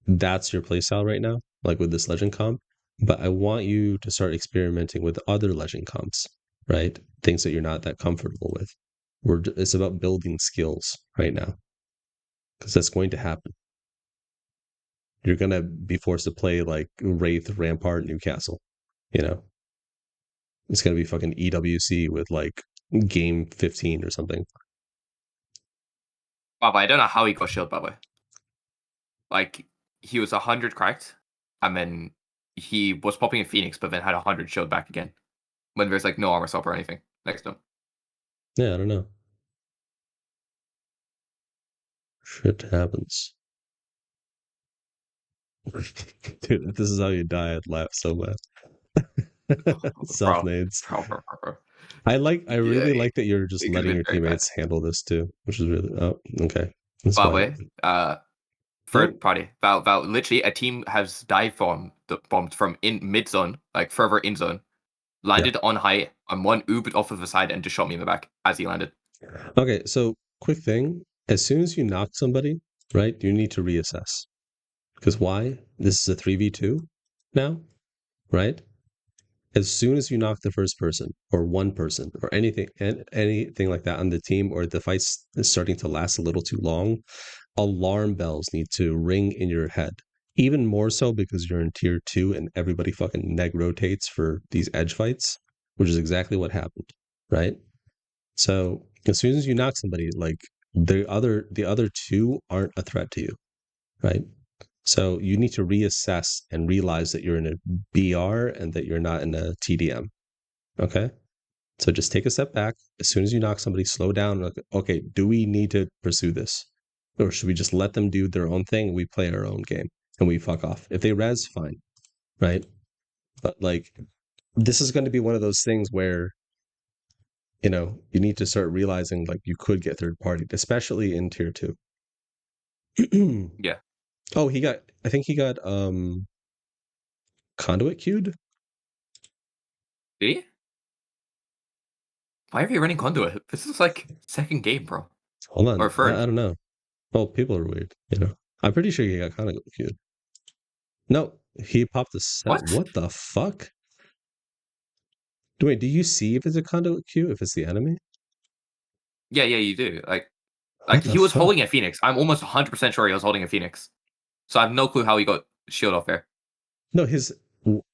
that's your playstyle right now, like with this legend comp. But I want you to start experimenting with other legend comps, right? Things that you're not that comfortable with. It's about building skills right now because that's going to happen. You're gonna be forced to play like Wraith, Rampart, Newcastle, you know. It's gonna be fucking EWC with like game 15 or something. But I don't know how he got shield, by the way. Like, he was 100 cracked, and then he was popping a Phoenix, but then had 100 shield back again. When there's like no armor swap or anything next to him. Yeah, I don't know. Shit happens. Dude, if this is how you die, I'd laugh so bad. Self-nades. Bro. I really Yeah, like that you're just it could've letting been your very bad. teammates handle this too, which is really okay. That's By the fine. way, third party. Val, literally, a team has dive bombed from in mid zone, like further in zone, landed on height, and one Ubered off of the side and just shot me in the back as he landed. Okay, so quick thing. As soon as you knock somebody, right, you need to reassess. Because why? This is a 3v2 now, right? As soon as you knock the first person or one person or anything like that on the team, or the fight's starting to last a little too long, alarm bells need to ring in your head. Even more so because you're in tier 2 and everybody fucking neg rotates for these edge fights, which is exactly what happened, right? So as soon as you knock somebody, like the other two aren't a threat to you, right? So you need to reassess and realize that you're in a BR and that you're not in a TDM. Okay? So just take a step back. As soon as you knock somebody, slow down. Like, okay, do we need to pursue this? Or should we just let them do their own thing? We play our own game and we fuck off. If they res, fine. Right? But like, this is going to be one of those things where, you know, you need to start realizing like you could get third party, especially in tier 2. Yeah. Oh, I think he got conduit queued. Did he? Why are you running conduit? This is like second game, bro. Hold on. Or third. I don't know. Well, people are weird, you know. I'm pretty sure he got conduit queued. No, he popped a set. What the fuck? Wait, do you see if it's a conduit queue, if it's the enemy? Yeah, you do. Like What the he was fuck? holding a Phoenix. I'm almost 100% sure he was holding a Phoenix. So I have no clue how he got shield off there. No, his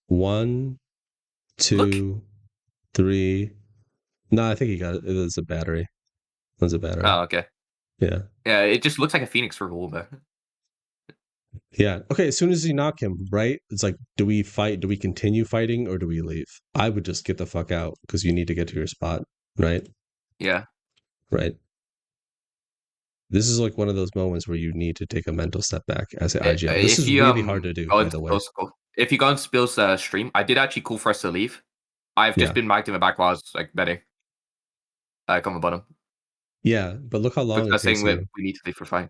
1, 2, 3. No, I think he got it. It was a battery. It was a battery. Oh, okay. Yeah. Yeah, it just looks like a Phoenix for a little bit. Yeah. Okay, as soon as you knock him, right? It's like, do we fight? Do we continue fighting or do we leave? I would just get the fuck out because you need to get to your spot, right? Yeah. Right. This is like one of those moments where you need to take a mental step back as an IGL. This If is you really hard to do, by the way. If you go on Spill's stream, I did actually call for us to leave. I've just been back in the back while I was like betting. On the bottom. Yeah, but look how long it takes you. We need to leave for fight.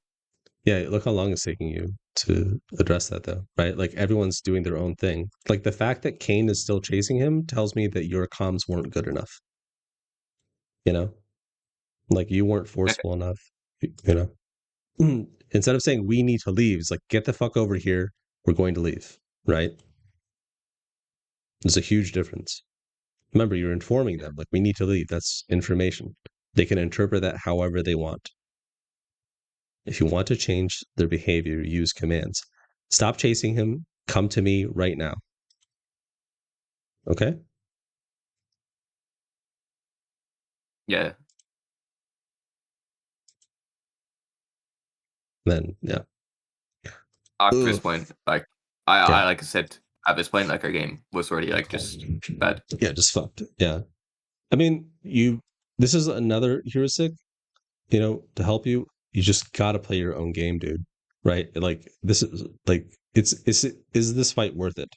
Yeah, look how long it's taking you to address that, though, right? Like everyone's doing their own thing. Like the fact that Kane is still chasing him tells me that your comms weren't good enough. You know, like you weren't forceful enough. You know, instead of saying we need to leave, it's like get the fuck over here. We're going to leave, right? There's a huge difference. Remember, you're informing them like we need to leave. That's information. They can interpret that however they want. If you want to change their behavior, use commands. Stop chasing him. Come to me right now. Okay? Yeah. Then, yeah. At this point, like I like I said, at this point, like our game was already like just bad. Yeah, just fucked. Yeah. I mean, this is another heuristic, you know, to help you. You just gotta play your own game, dude. Right? Like this is like is this fight worth it?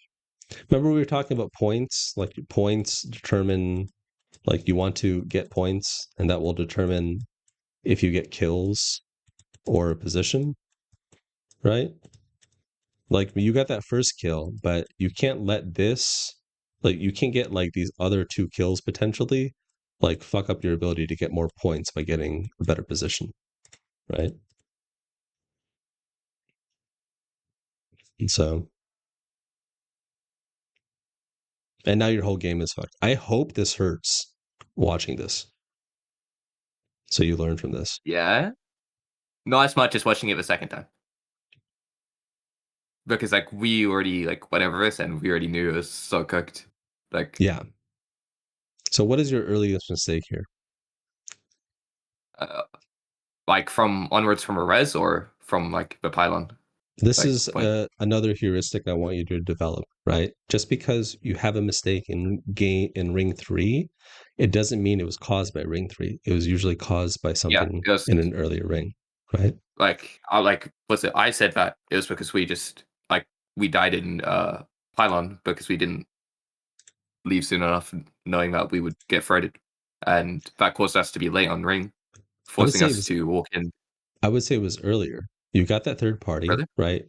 Remember we were talking about points? Like points determine like you want to get points, and that will determine if you get kills or a position, right? Like you got that first kill, but you can't let this like you can't get like these other 2 kills potentially like fuck up your ability to get more points by getting a better position, right? And so and now your whole game is fucked. I hope this hurts watching this. So you learn from this. Yeah. Not as much as watching it the second time. Because like we already like whatever this and we already knew it was so cooked. Like Yeah. So what is your earliest mistake here? Like from onwards from a res or from like the pylon? This Like, is point. another heuristic I want you to develop, right? Just because you have a mistake in ring 3, it doesn't mean it was caused by ring 3. It was usually caused by Yeah, something it was in an earlier ring, right? was it? I said that it was because we just we died in pylon because we didn't leave soon enough, knowing that we would get threaded, and that caused us to be late on ring, forcing us to walk in. I would say it was earlier. You got that third party, Further? right?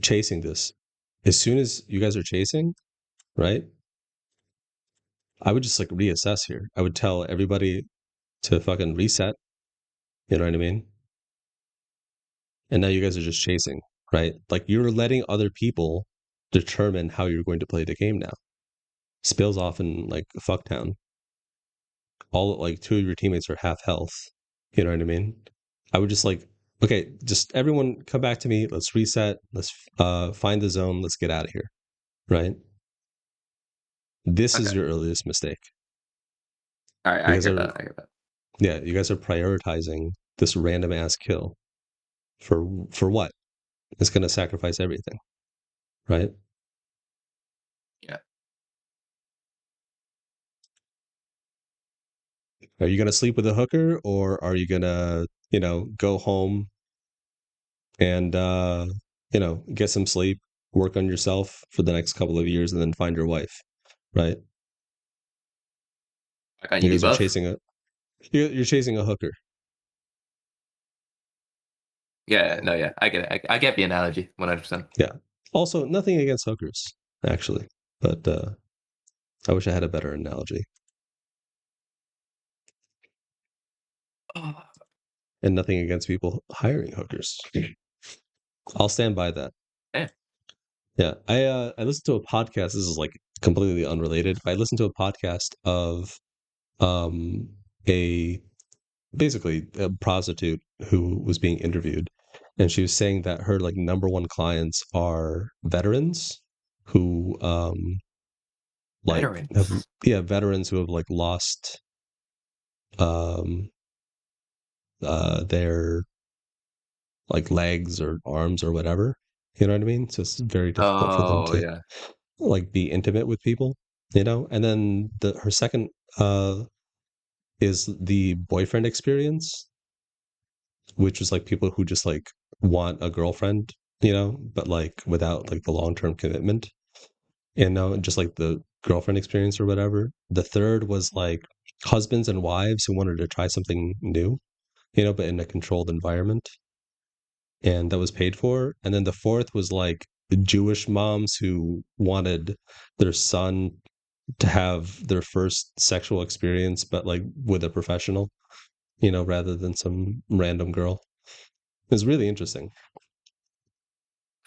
Chasing this. As soon as you guys are chasing, right? I would just like reassess here. I would tell everybody to fucking reset. You know what I mean? And now you guys are just chasing, right? Like you're letting other people determine how you're going to play the game now. Spills off in like Fucktown. All like 2 of your teammates are half health. You know what I mean? I would just like, okay, just everyone come back to me. Let's reset. Let's find the zone. Let's get out of here. Right? This is your earliest mistake. All right, I hear that. Yeah, you guys are prioritizing this random ass kill for what? It's going to sacrifice everything, right? Yeah. Are you going to sleep with a hooker, or are you going to, go home and get some sleep, work on yourself for the next couple of years, and then find your wife, right? You guys are you're chasing a hooker. Yeah, no, yeah, I get it. I get the analogy 100%. Yeah. Also, nothing against hookers, actually, but I wish I had a better analogy. And nothing against people hiring hookers. I'll stand by that. Yeah. Yeah. I listened to a podcast. This is like completely unrelated, but I listened to a podcast of basically a prostitute who was being interviewed, and she was saying that her like number one clients are veterans who Veterans. veterans who have like lost their like legs or arms or whatever. You know what I mean? So it's very difficult for them to like be intimate with people, And then her second is the boyfriend experience, which is like people who just like want a girlfriend, but like without like the long-term commitment, just like the girlfriend experience or whatever. The third was like husbands and wives who wanted to try something new, but in a controlled environment, and that was paid for. And then the fourth was like Jewish moms who wanted their son to have their first sexual experience, but like with a professional, rather than some random girl. It's really interesting.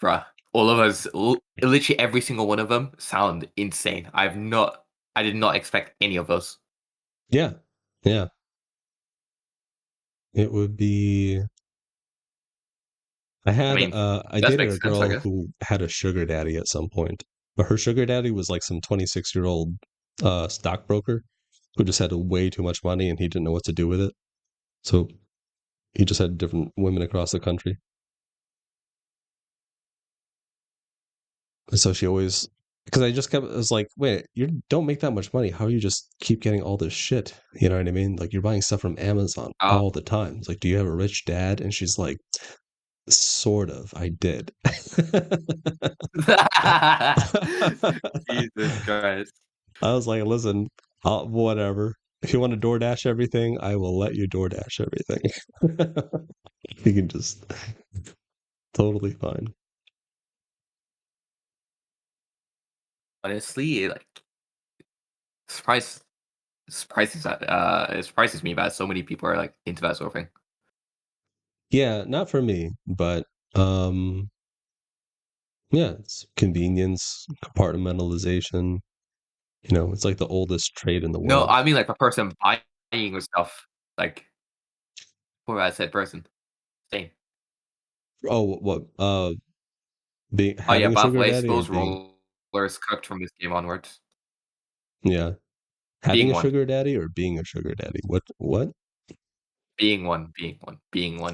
Bruh, all of us, literally every single one of them sound insane. I did not expect any of those. Yeah. Yeah. It would be. I dated a girl who had a sugar daddy at some point, but her sugar daddy was like some 26-year-old stockbroker who just had way too much money and he didn't know what to do with it. So he just had different women across the country. And so she always, because I was like, wait, you don't make that much money. How you just keep getting all this shit? You know what I mean? Like you're buying stuff from Amazon all the time. It's like, do you have a rich dad? And she's like, sort of. I did. Jesus Christ. I was like, listen, whatever. If you want to DoorDash everything, I will let you DoorDash everything. You can just totally fine. Honestly, like surprises me that so many people are like into that sort of thing. Yeah, not for me, but yeah, it's convenience, compartmentalization. It's like the oldest trade in the No, world. I mean like a person buying stuff, like for that said person. Same. Oh, what? Having a both sugar ways. daddy or Those being? rollers cooked from this game onwards. Yeah, Having a one. sugar daddy or being a sugar daddy? What? Being one is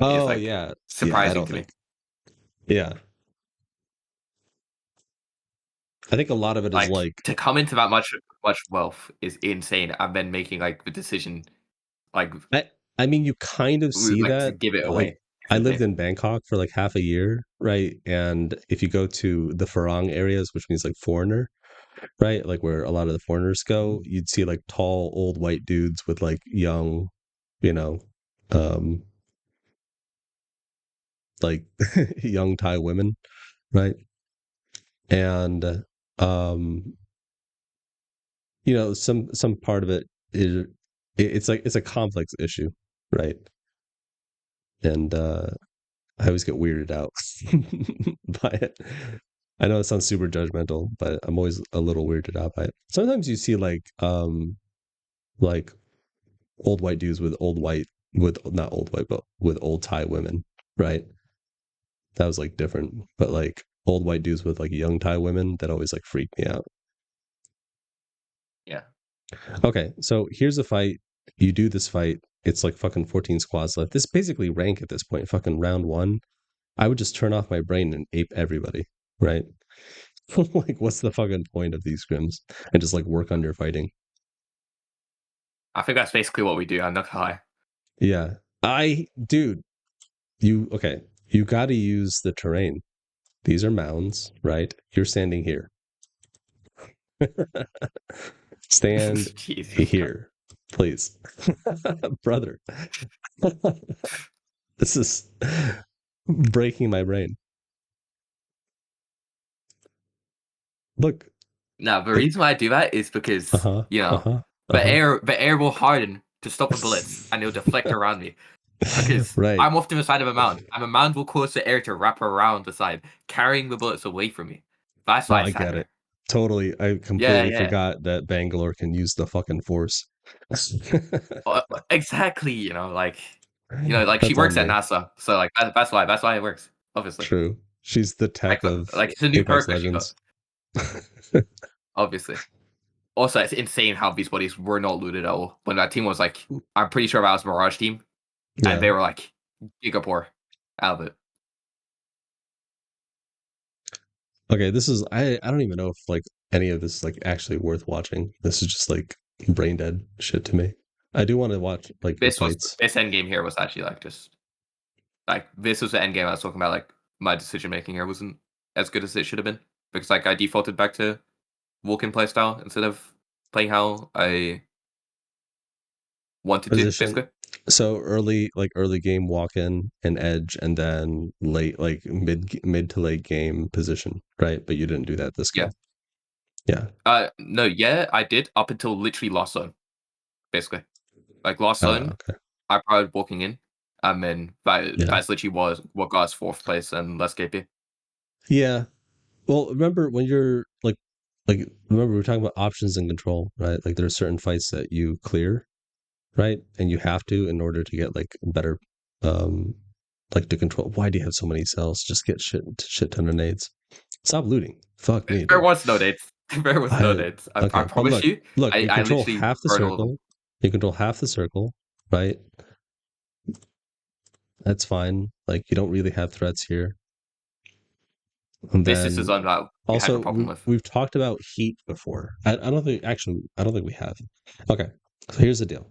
Oh like yeah. Yeah, I surprising don't to me. think. Yeah. I think a lot of it is Like to come into that much wealth is insane, and then making like the decision, like I mean, you kind of see like to that. give it Like, away. I lived in Bangkok for like half a year, right? And if you go to the Farang areas, which means like foreigner, right? Like where a lot of the foreigners go, you'd see like tall old white dudes with like young, you know, um like young Thai women, right? And um some part of it is it's a complex issue, right? And I always get weirded out by it. I know it sounds super judgmental, but I'm always a little weirded out by it. Sometimes you see like old white dudes with not old white, but with old Thai women, right? That was like different, but like old white dudes with like young Thai women, that always like freaked me out. Yeah. Okay, so here's a fight. You do this fight. It's like fucking 14 squads left. This is basically rank at this point. Fucking round one. I would just turn off my brain and ape everybody, right? Like, what's the fucking point of these scrims? And just like work on your fighting. I think that's basically what we do. I'm not gonna lie. Yeah. Dude, okay. You got to use the terrain. These are mounds, right? You're standing here. Stand Jesus here, please. Brother. This is breaking my brain. Look. No, the reason why I do that is because the air will harden to stop the bullets, and it'll deflect around me. Because right. I'm off to the side of a mound, and the mound will cause the air to wrap around the side, carrying the bullets away from me. That's why I get it. Totally. I completely forgot that Bangalore can use the fucking force. Exactly. Like she works at NASA, so like that's why it works. Obviously. True. She's the tech of like it's a new Apex perk Legends. Obviously. Also, it's insane how these bodies were not looted at all. When that team was like, I'm pretty sure that was Mirage team, and they were like giga out of it. Okay, this is I don't even know if like any of this is like actually worth watching. This is just like brain dead shit to me. I do want to watch like this fights. This end game here was actually like just like this was the end game I was talking about. Like my decision making here wasn't as good as it should have been because like I defaulted back to Vulcan playstyle instead of playing how I wanted Position. to. Basically. So early game walk in and edge, and then late like mid to late game position, right? But you didn't do that this game. Yeah. No, I did up until literally last zone, basically. Like last zone, okay. I tried walking in, and then that's literally what got us fourth place and less KP. Yeah. Well, remember when you're like remember we were talking about options and control, right? Like there are certain fights that you clear, right? And you have to in order to get like better like to control. Why do you have so many cells? Just get shit ton of nades. Stop looting. Fuck me. There was no nades. There was no nades. I promise you. Look, you control half the circle. You control half the circle, right? That's fine. Like you don't really have threats here. And this is a zone that we also had a problem with. We've talked about heat before. I don't think we have. Okay, so here's the deal.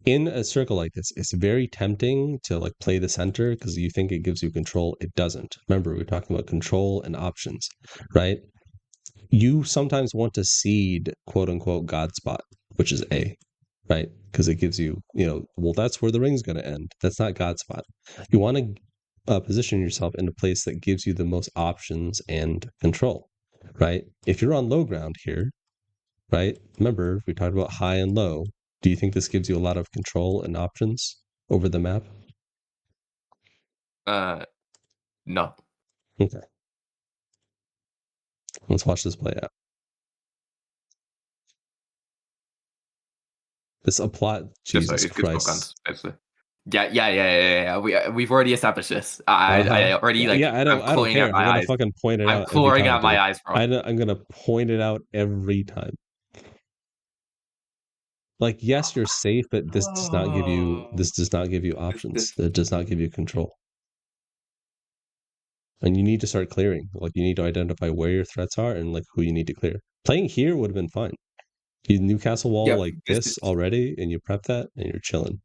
In a circle like this, it's very tempting to like play the center because you think it gives you control. It doesn't. Remember, we were talking about control and options, right? You sometimes want to seed quote unquote God spot, which is A, right? Because it gives you, well, that's where the ring's going to end. That's not God spot. You want to position yourself in a place that gives you the most options and control, right? If you're on low ground here, right? Remember, we talked about high and low. Do you think this gives you a lot of control and options over the map? No. Okay. Let's watch this play out. This apply. Jesus Christ. Yeah. We've already established this. I already like. Yeah, I don't care. I'm gonna fucking point it out. I'm clawing out my eyes, bro. I'm gonna point it out every time. like yes, you're safe, but this does not give you options. It does not give you control. And you need to start clearing. Like you need to identify where your threats are and like who you need to clear. Playing here would have been fine. You Newcastle wall Yeah, like this this is already, and you prep that, and you're chilling.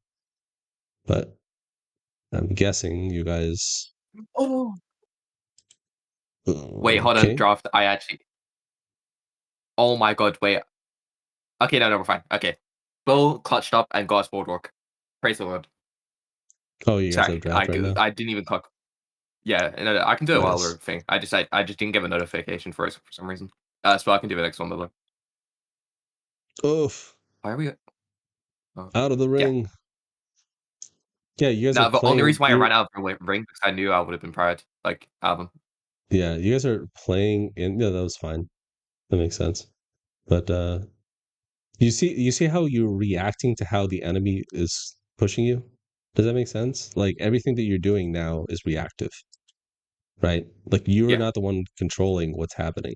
But I'm guessing you guys. oh wait, hold on, Okay. draft. I actually oh my god, wait. Okay, no, we're fine. Okay. Bill clutched up and got us boardwalk. Praise the Lord. Oh, you guys have Sorry, draft right now. I didn't even click. Yeah, no, I can do it while we're Nice. thing. I just didn't get a notification for it for some reason. So I can do the next one, Miller. Oof. Why are we? Oh. Out of the Yeah. ring. Yeah, you guys are No, the only playing. reason why I ran out of ring because I knew I would have been proud. Like album. Yeah, you guys are playing in. Yeah, that was fine. That makes sense. But you see how you're reacting to how the enemy is pushing you? Does that make sense? Like everything that you're doing now is reactive, right? Like you're Yeah. not the one controlling what's happening.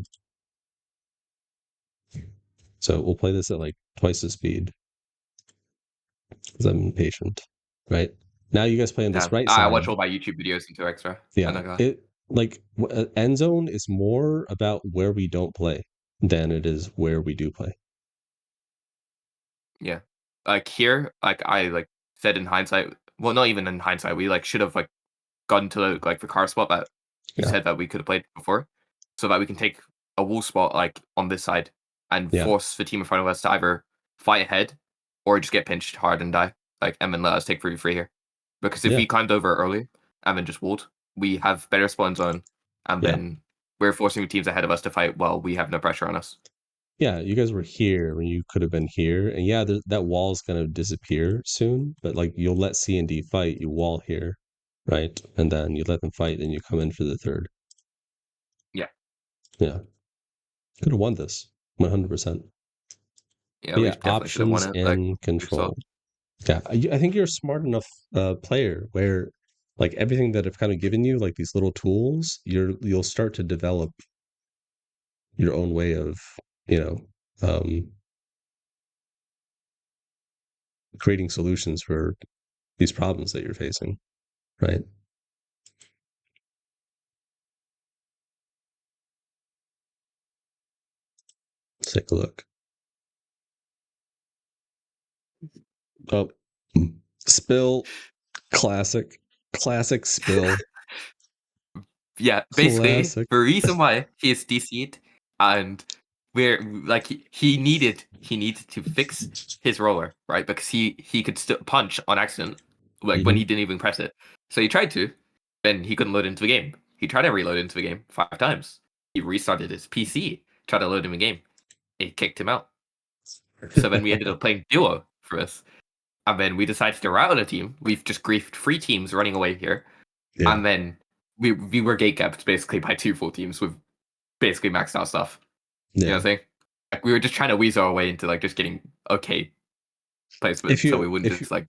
So we'll play this at like twice the speed because I'm impatient, right? Now you guys play on this Damn. right I side. watch all my YouTube videos into extra. I Yeah, know that. it like end zone is more about where we don't play than it is where we do play. Yeah. Like here, like I like said in hindsight. Well, not even in hindsight. We like should have like gotten to the car spot that you Yeah. said that we could have played before, so that we can take a wall spot like on this side and Yeah. force the team in front of us to either fight ahead or just get pinched hard and die. Like and then let us take 3v3 here. Because if Yeah. we climbed over early and then just walled, we have better spawn zone, and Yeah. then we're forcing the teams ahead of us to fight while we have no pressure on us. Yeah, you guys were here when you could have been here, and yeah, that wall's gonna disappear soon. But like, you'll let C and D fight, you wall here, right? And then you let them fight, and you come in for the third. Yeah. Yeah, could have won this 100%. Yeah, But we yeah, definitely should have won options it. Like and we saw. control. Yeah, I think you're a smart enough player where like everything that I've kind of given you, like these little tools, you'll start to develop your own way of, you know, creating solutions for these problems that you're facing, right? Let's take a look. Oh, spill, classic spill. Yeah, basically Classic. the reason why he is DC'd and we're like he needed to fix his roller, right? Because he could still punch on accident, like when he didn't even press it. So he tried to, then he couldn't load into the game. He tried to reload into the game 5 times. He restarted his PC, tried to load in the game. It kicked him out. So then we ended up playing duo for this. And then we decided to route a team. We've just griefed 3 teams running away here. Yeah. And then we were gate capped basically by 2 full teams with basically maxed out stuff. You know what I'm saying? Like we were just trying to weasel our way into like just getting okay placement so we wouldn't just like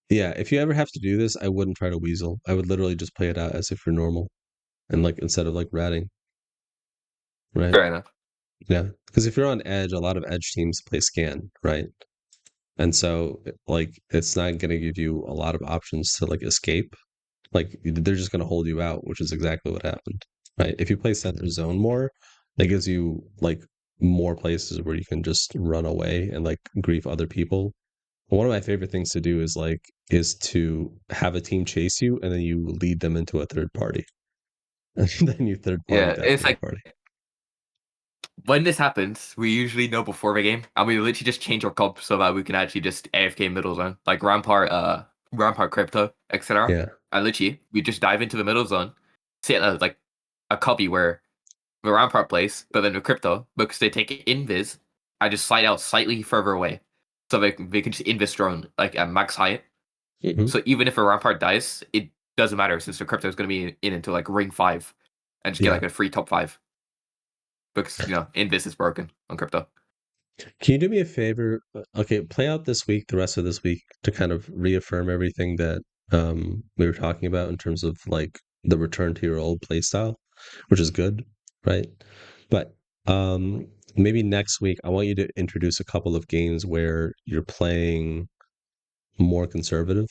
yeah, if you ever have to do this, I wouldn't try to weasel. I would literally just play it out as if you're normal, and like instead of like ratting, right? fair enough. Yeah, because if you're on edge, a lot of edge teams play scan, right? And so like it's not going to give you a lot of options to like escape. Like they're just going to hold you out, which is exactly what happened, right? If you play center zone more, that gives you like more places where you can just run away and like grief other people. One of my favorite things to do is to have a team chase you and then you lead them into a third party. And then you third party Yeah, that it's third like party. when this happens, we usually know before the game, and we literally just change our comp so that we can actually just AFK middle zone, like Rampart Crypto, etc. Yeah. And literally, we just dive into the middle zone, sit at like a cubby where the Rampart plays, but then the Crypto, because they take invis, I just slide out slightly further away, so they can just invis drone like at max height. Mhm. So even if a Rampart dies, it doesn't matter since the Crypto is going to be in into like ring 5, and just get Yeah. like a free top 5. Because invis is broken on Crypto. Can you do me a favor? Okay, play out this week, the rest of this week, to kind of reaffirm everything that we were talking about in terms of like the return to your old play style, which is good, right? But maybe next week I want you to introduce a couple of games where you're playing more conservative,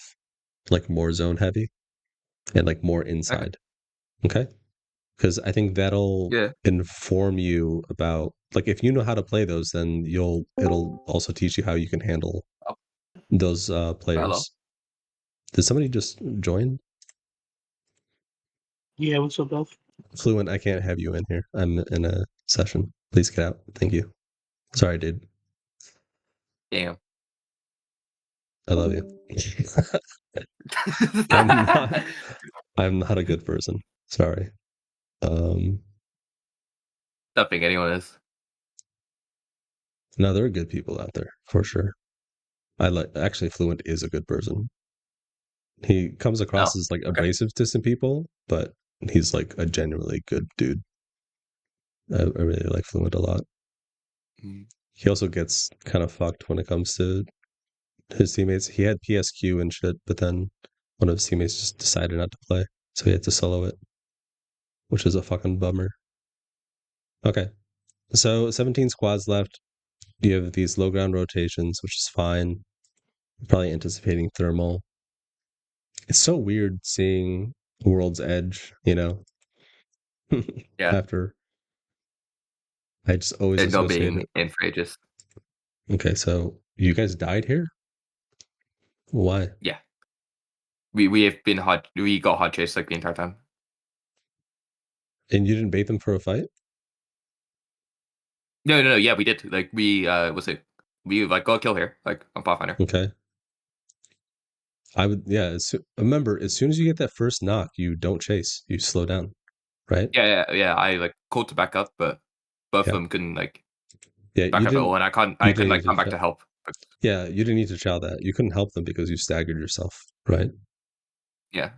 like more zone heavy, and like more inside. Okay? Because I think that'll Yeah. inform you about like if you know how to play those, then it'll also teach you how you can handle those Hello. players. Did somebody just join? Yeah, what's up, Elf? Fluent, I can't have you in here. I'm in a session. Please get out. Thank you. Sorry, dude. Damn. I love you. I'm not a good person. Sorry. Don't think anyone is. No, there are good people out there for sure. Actually Fluent is a good person. He comes across Oh, as like okay. abrasive to some people, but he's like a genuinely good dude. I really like Fluent a lot. Mm. He also gets kind of fucked when it comes to his teammates. He had PSQ and shit, but then one of his teammates just decided not to play, so he had to solo it, which is a fucking bummer. Okay, so 17 squads left. You have these low ground rotations, which is fine. Probably anticipating thermal. It's so weird seeing World's Edge, you know. Yeah. After I just always There's no associate being it. in for ages. Okay, so you guys died here? Why? Yeah. We have been hot. We got hot chased like the entire time. And you didn't bait them for a fight? No. Yeah, we did. Like we we like got a kill here, like on Pathfinder. Okay. I would, yeah. Remember, as soon as you get that first knock, you don't chase. You slow down, right? Yeah. I like called to back up, but both Yeah. of them couldn't like Yeah, back you up at didn't. all, and I couldn't didn't like need to come back chow- to help. But, Yeah, you didn't need to chow that. You couldn't help them because you staggered yourself, right? yeah.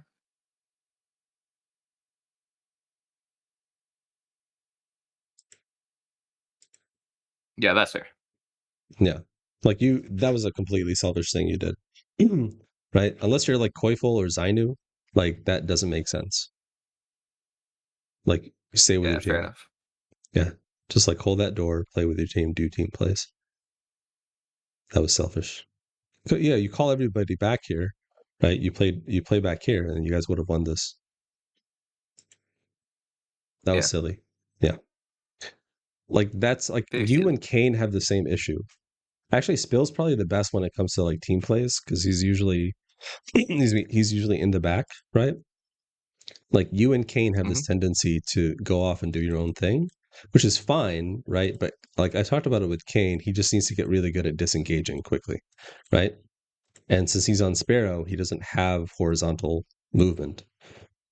Yeah, that's fair. Yeah. Like that was a completely selfish thing you did. Right? Unless you're like Koiful or Zainu, like that doesn't make sense. Like stay with Yeah, your fair team. enough. Yeah. Just like hold that door, play with your team, do team plays. That was selfish. Yeah, you call everybody back here, right? You play back here and you guys would have won this. That was Yeah. silly. Yeah. Like that's like Very you silly. and Kane have the same issue. Actually, Spill's probably the best when it comes to like team plays because he's usually he's usually in the back, right? Like you and Kane have this tendency to go off and do your own thing, which is fine, right? But like I talked about it with Kane, he just needs to get really good at disengaging quickly, right? And since he's on Sparrow, he doesn't have horizontal movement,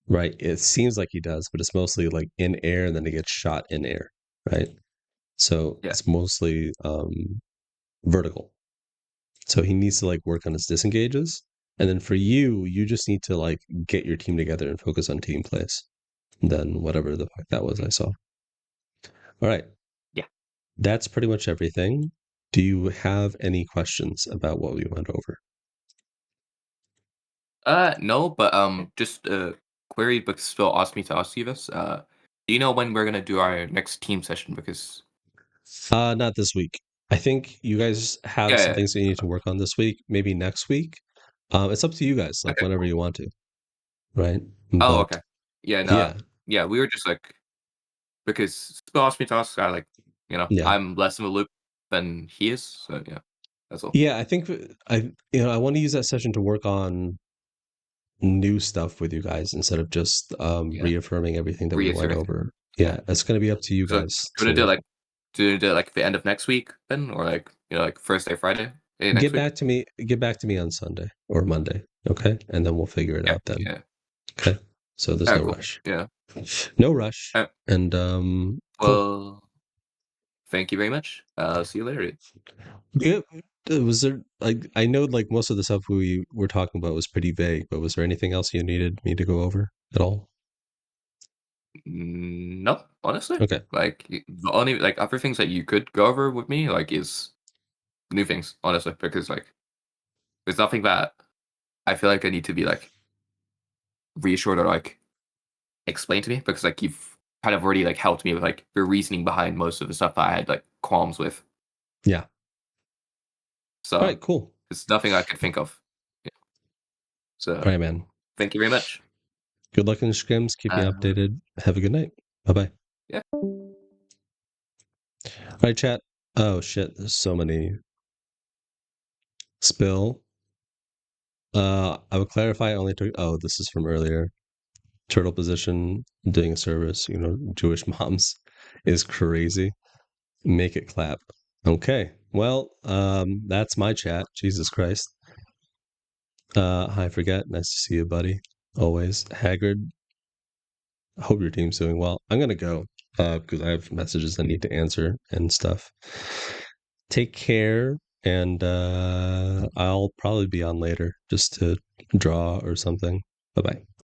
right? It seems like he does, but it's mostly like in air and then he gets shot in air, right? So Yeah. it's mostly vertical. So he needs to like work on his disengages. And then for you, you just need to like get your team together and focus on team plays. And then whatever the fuck that was I saw. All right. Yeah. That's pretty much everything. Do you have any questions about what we went over? No, but just query because Spill asked me to ask you this. Do you know when we're gonna do our next team session? Because Not this week. I think you guys have some yeah. things that you need to work on this week, maybe next week. It's up to you guys, like Okay, whenever cool. you want to. Right? Oh, But okay. Yeah, no, yeah, yeah, we were just like because Spill asked me to ask. I like, yeah. I'm less in the loop than he is. So yeah, that's all. Yeah, I think I want to use that session to work on new stuff with you guys instead of just Yeah, reaffirming everything that we went reiterate. over. Yeah. Yeah, it's going to be up to you So guys do you want to to do it like the end of next week then, or like like Thursday, Friday, next get week? back to me. Get back to me on Sunday or Monday, okay? And then we'll figure it Yeah, out then. yeah. Okay. So there's All no right, cool. rush. Yeah. No rush. All right. And cool. Well, thank you very much. See you later. Yeah, was there like I know like most of the stuff we were talking about was pretty vague, but was there anything else you needed me to go over at all? No, honestly. Okay. Like the only like other things that you could go over with me like is new things, honestly, because like there's nothing that I feel like I need to be like reassured or like explain to me because like you've kind of already like helped me with like the reasoning behind most of the stuff that I had like qualms with. Yeah. So All right, cool. it's nothing I could think of. Yeah. So All right, man. thank you very much. Good luck in the scrims. Keep me updated. Have a good night. Bye-bye. Yeah. All right, chat. Oh, shit. There's so many. Spill. I would clarify I only took... Oh, this is from earlier. Turtle position, doing a service, Jewish moms is crazy. Make it clap. Okay. Well, that's my chat. Jesus Christ. Hi, Forget. Nice to see you, buddy. Always. Haggard. I hope your team's doing well. I'm gonna go because I have messages I need to answer and stuff. Take care, and I'll probably be on later just to draw or something. Bye-bye.